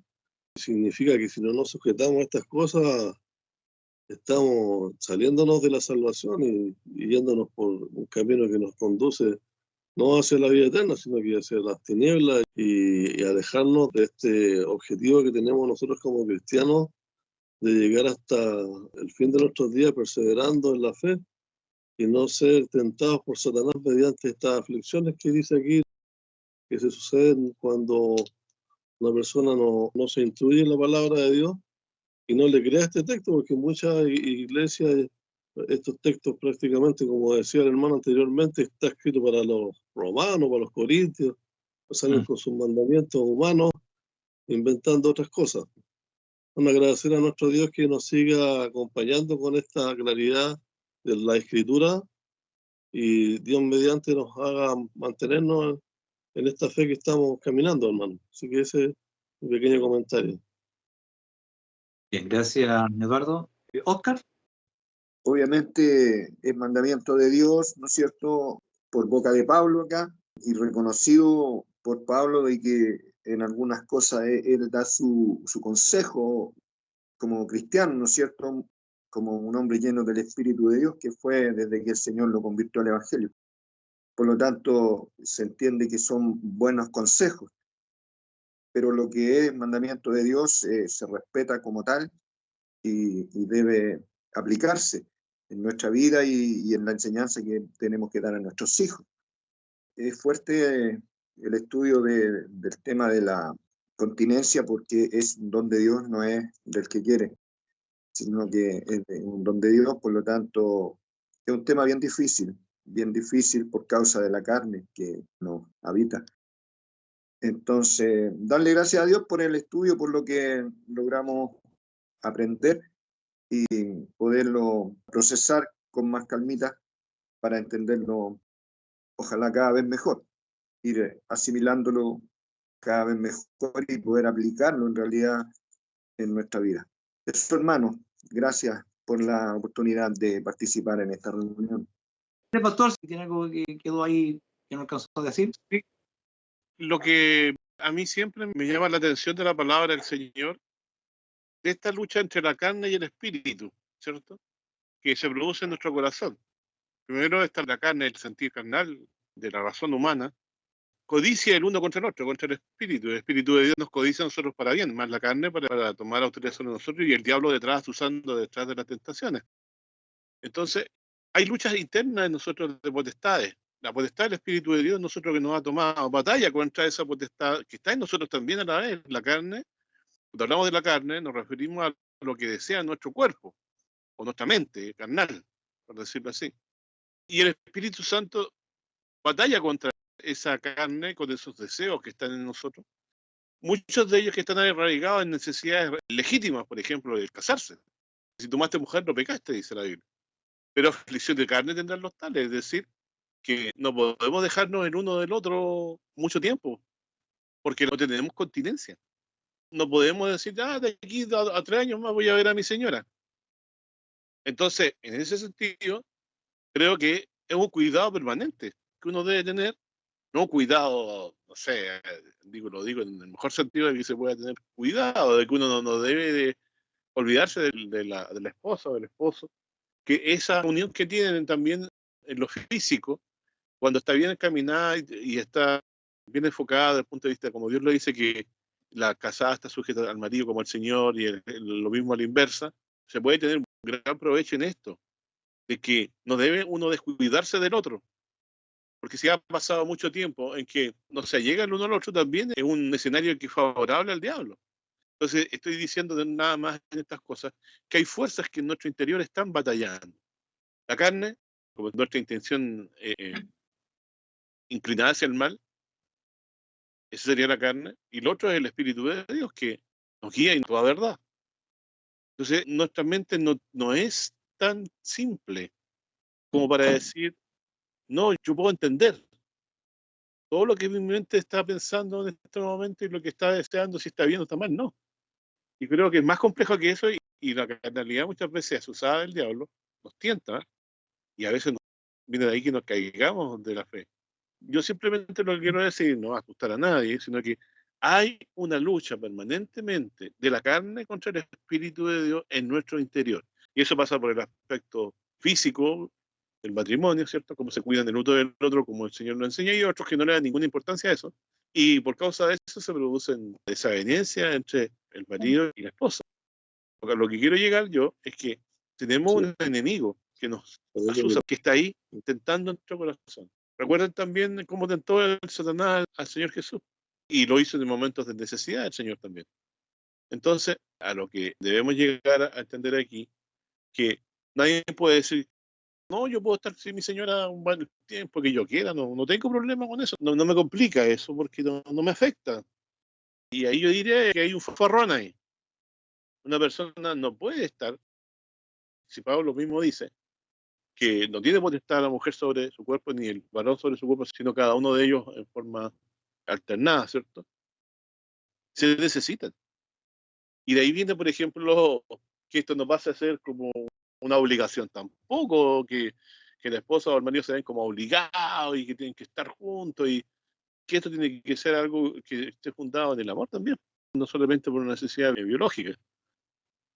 significa que si no nos sujetamos a estas cosas, estamos saliéndonos de la salvación y yéndonos por un camino que nos conduce no hacia la vida eterna, sino que hacia las tinieblas, y alejarnos de este objetivo que tenemos nosotros como cristianos de llegar hasta el fin de nuestros días perseverando en la fe y no ser tentados por Satanás mediante estas aflicciones que dice aquí, que se suceden cuando una persona no se instruye en la palabra de Dios y no le crea este texto, porque en muchas iglesias estos textos prácticamente, como decía el hermano anteriormente, está escrito para los romanos, para los corintios, salen con sus mandamientos humanos, inventando otras cosas. Bueno, agradecer a nuestro Dios que nos siga acompañando con esta claridad de la Escritura y Dios mediante nos haga mantenernos en esta fe que estamos caminando, hermano. Así que ese es mi pequeño comentario. Bien, gracias, Eduardo. Oscar. Obviamente es mandamiento de Dios, ¿no es cierto?, por boca de Pablo acá, y reconocido por Pablo de que en algunas cosas él da su consejo como cristiano, ¿no es cierto?, como un hombre lleno del Espíritu de Dios, que fue desde que el Señor lo convirtió al Evangelio. Por lo tanto, se entiende que son buenos consejos, pero lo que es mandamiento de Dios se respeta como tal y debe aplicarse en nuestra vida y en la enseñanza que tenemos que dar a nuestros hijos. Es fuerte el estudio del tema de la continencia porque es un don de Dios, no es del que quiere, sino que es un don de Dios, por lo tanto es un tema bien difícil por causa de la carne que nos habita. Entonces, darle gracias a Dios por el estudio, por lo que logramos aprender y poderlo procesar con más calmita para entenderlo, ojalá cada vez mejor, ir asimilándolo cada vez mejor y poder aplicarlo en realidad en nuestra vida. Eso, hermano, gracias por la oportunidad de participar en esta reunión. Pastor, si tiene algo que quedó ahí que no alcanzó a decir. Sí. Lo que a mí siempre me llama la atención de la palabra del Señor, de esta lucha entre la carne y el espíritu, ¿cierto?, que se produce en nuestro corazón. Primero está la carne, el sentir carnal de la razón humana, codicia el uno contra el otro, contra el espíritu de Dios nos codicia a nosotros para bien, más la carne para tomar autoridad sobre nosotros y el diablo detrás de las tentaciones. Entonces, hay luchas internas en nosotros de potestades. La potestad del Espíritu de Dios, nosotros que nos ha tomado batalla contra esa potestad que está en nosotros también a la vez, la carne. Cuando hablamos de la carne, nos referimos a lo que desea nuestro cuerpo, o nuestra mente carnal, por decirlo así. Y el Espíritu Santo batalla contra esa carne, con esos deseos que están en nosotros. Muchos de ellos que están arraigados en necesidades legítimas, por ejemplo, el casarse. Si tomaste mujer, no pecaste, dice la Biblia. Pero aflicción de carne tendrán los tales, es decir, que no podemos dejarnos el uno del otro mucho tiempo, porque no tenemos continencia. No podemos decir, de aquí a 3 años más voy a ver a mi señora. Entonces, en ese sentido, creo que es un cuidado permanente que uno debe tener, no cuidado, no sé, lo digo en el mejor sentido de que se pueda tener cuidado, de que uno no debe de olvidarse de la esposa o del esposo, que esa unión que tienen también en lo físico, cuando está bien encaminada y está bien enfocada desde el punto de vista, como Dios lo dice, que la casada está sujeta al marido como al Señor y lo mismo a la inversa, se puede tener un gran provecho en esto, de que no debe uno descuidarse del otro, porque si ha pasado mucho tiempo en que no se llega el uno al otro, también es un escenario que es favorable al diablo. Entonces estoy diciendo nada más en estas cosas, que hay fuerzas que en nuestro interior están batallando. La carne, como nuestra intención inclinada hacia el mal, esa sería la carne, y lo otro es el Espíritu de Dios que nos guía en toda verdad. Entonces nuestra mente no es tan simple como para decir, no, yo puedo entender todo lo que mi mente está pensando en este momento y lo que está deseando, si está bien o está mal, no. Y creo que es más complejo que eso y la carnalidad muchas veces es usada del diablo, nos tienta y a veces viene de ahí que nos caigamos de la fe. Yo simplemente lo que quiero decir, no va a asustar a nadie, sino que hay una lucha permanentemente de la carne contra el Espíritu de Dios en nuestro interior. Y eso pasa por el aspecto físico del matrimonio, ¿cierto? Cómo se cuidan el uno del otro, como el Señor lo enseña, y otros que no le dan ninguna importancia a eso. Y por causa de eso se producen desavenencias entre el marido y la esposa. a lo que quiero llegar yo es que tenemos un enemigo que nos asusa, que está ahí intentando nuestro corazón. Recuerden también cómo tentó el Satanás al Señor Jesús, y lo hizo en momentos de necesidad el Señor también. Entonces, a lo que debemos llegar a entender aquí, que nadie puede decir, no, yo puedo estar sin mi señora un buen tiempo que yo quiera, no tengo problema con eso, no me complica eso porque no me afecta. Y ahí yo diría que hay un farrón ahí. Una persona no puede estar, si Pablo mismo dice, que no tiene potestad la mujer sobre su cuerpo ni el varón sobre su cuerpo, sino cada uno de ellos en forma alternada, ¿cierto? Se necesitan. Y de ahí viene, por ejemplo, que esto no pase a ser como una obligación tampoco, que la esposa o el marido se ven como obligados y que tienen que estar juntos, y que esto tiene que ser algo que esté fundado en el amor también, no solamente por una necesidad biológica.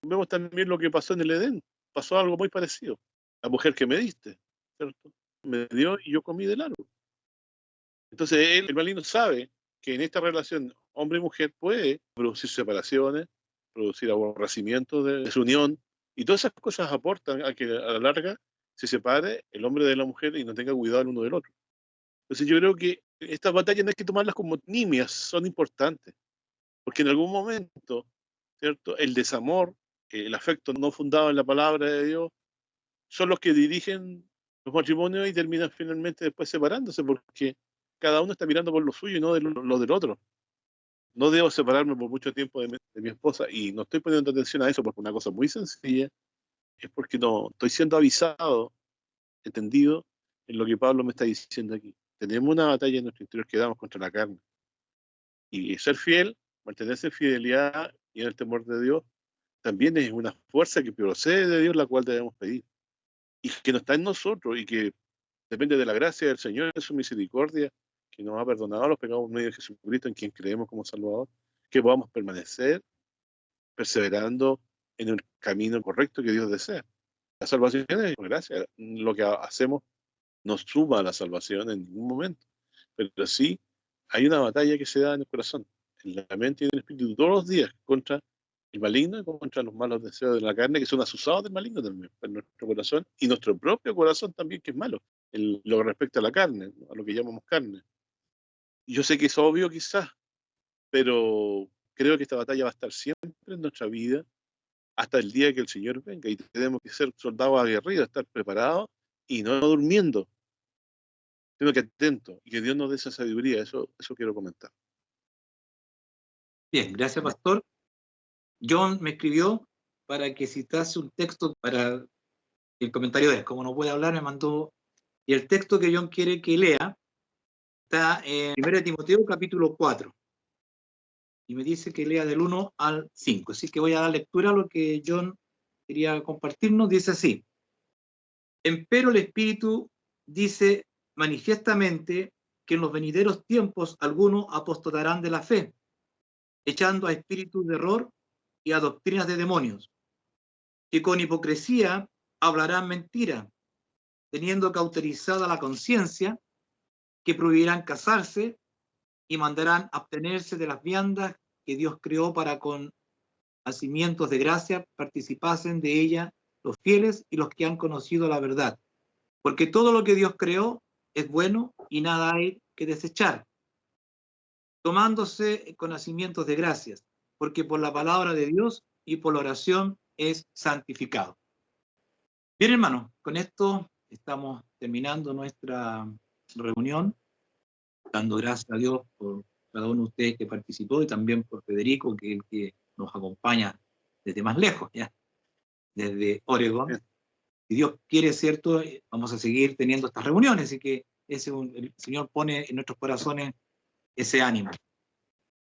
Vemos también lo que pasó en el Edén, pasó algo muy parecido. La mujer que me diste, ¿cierto? Me dio y yo comí del árbol. Entonces el maligno sabe que en esta relación hombre y mujer puede producir separaciones, producir aborrecimientos de su unión, y todas esas cosas aportan a que a la larga se separe el hombre de la mujer y no tenga cuidado el uno del otro. Entonces yo creo que estas batallas no hay que tomarlas como nimias, son importantes, porque en algún momento, ¿cierto?, el desamor, el afecto no fundado en la palabra de Dios, son los que dirigen los matrimonios y terminan finalmente después separándose, porque cada uno está mirando por lo suyo y no de lo del otro. No debo separarme por mucho tiempo de mi esposa, y no estoy poniendo atención a eso porque una cosa muy sencilla es porque no estoy siendo avisado, entendido en lo que Pablo me está diciendo aquí. Tenemos una batalla en nuestro interior que damos contra la carne, y ser fiel, mantenerse en fidelidad y en el temor de Dios, también es una fuerza que procede de Dios, la cual debemos pedir, y que no está en nosotros, y que depende de la gracia del Señor, de su misericordia, que nos ha perdonado los pecados por medio de Jesucristo, en quien creemos como Salvador, que podamos permanecer perseverando en el camino correcto que Dios desea. La salvación es gracia. Lo que hacemos no suma a la salvación en ningún momento, pero sí hay una batalla que se da en el corazón, en la mente y en el espíritu, todos los días, contra el maligno y contra los malos deseos de la carne, que son asusados del maligno también, en nuestro corazón, y nuestro propio corazón también, que es malo, lo que respecta a la carne, a lo que llamamos carne. Yo sé que es obvio quizás, pero creo que esta batalla va a estar siempre en nuestra vida hasta el día que el Señor venga, y tenemos que ser soldados aguerridos, estar preparados y no durmiendo, sino que atentos, y que Dios nos dé esa sabiduría. Eso quiero comentar. Bien, gracias, pastor. John me escribió para que citase un texto para el comentario de él. Como no puede hablar, me mandó, y el texto que John quiere que lea está en 1 Timoteo capítulo 4, y me dice que lea del 1 al 5, así que voy a dar lectura a lo que John quería compartirnos. Dice así: empero el Espíritu dice manifiestamente que en los venideros tiempos algunos apostatarán de la fe, echando a espíritus de error y a doctrinas de demonios, que con hipocresía hablarán mentira, teniendo cauterizada la conciencia, que prohibirán casarse y mandarán abstenerse de las viandas que Dios creó para con hacimientos de gracia participasen de ella los fieles y los que han conocido la verdad. Porque todo lo que Dios creó es bueno y nada hay que desechar, tomándose con hacimientos de gracias, porque por la palabra de Dios y por la oración es santificado. Bien, hermanos, con esto estamos terminando nuestra reunión, dando gracias a Dios por cada uno de ustedes que participó, y también por Federico, que es el que nos acompaña desde más lejos, ya, desde Oregón. Si Dios quiere, ¿cierto?, vamos a seguir teniendo estas reuniones, así que el Señor pone en nuestros corazones ese ánimo.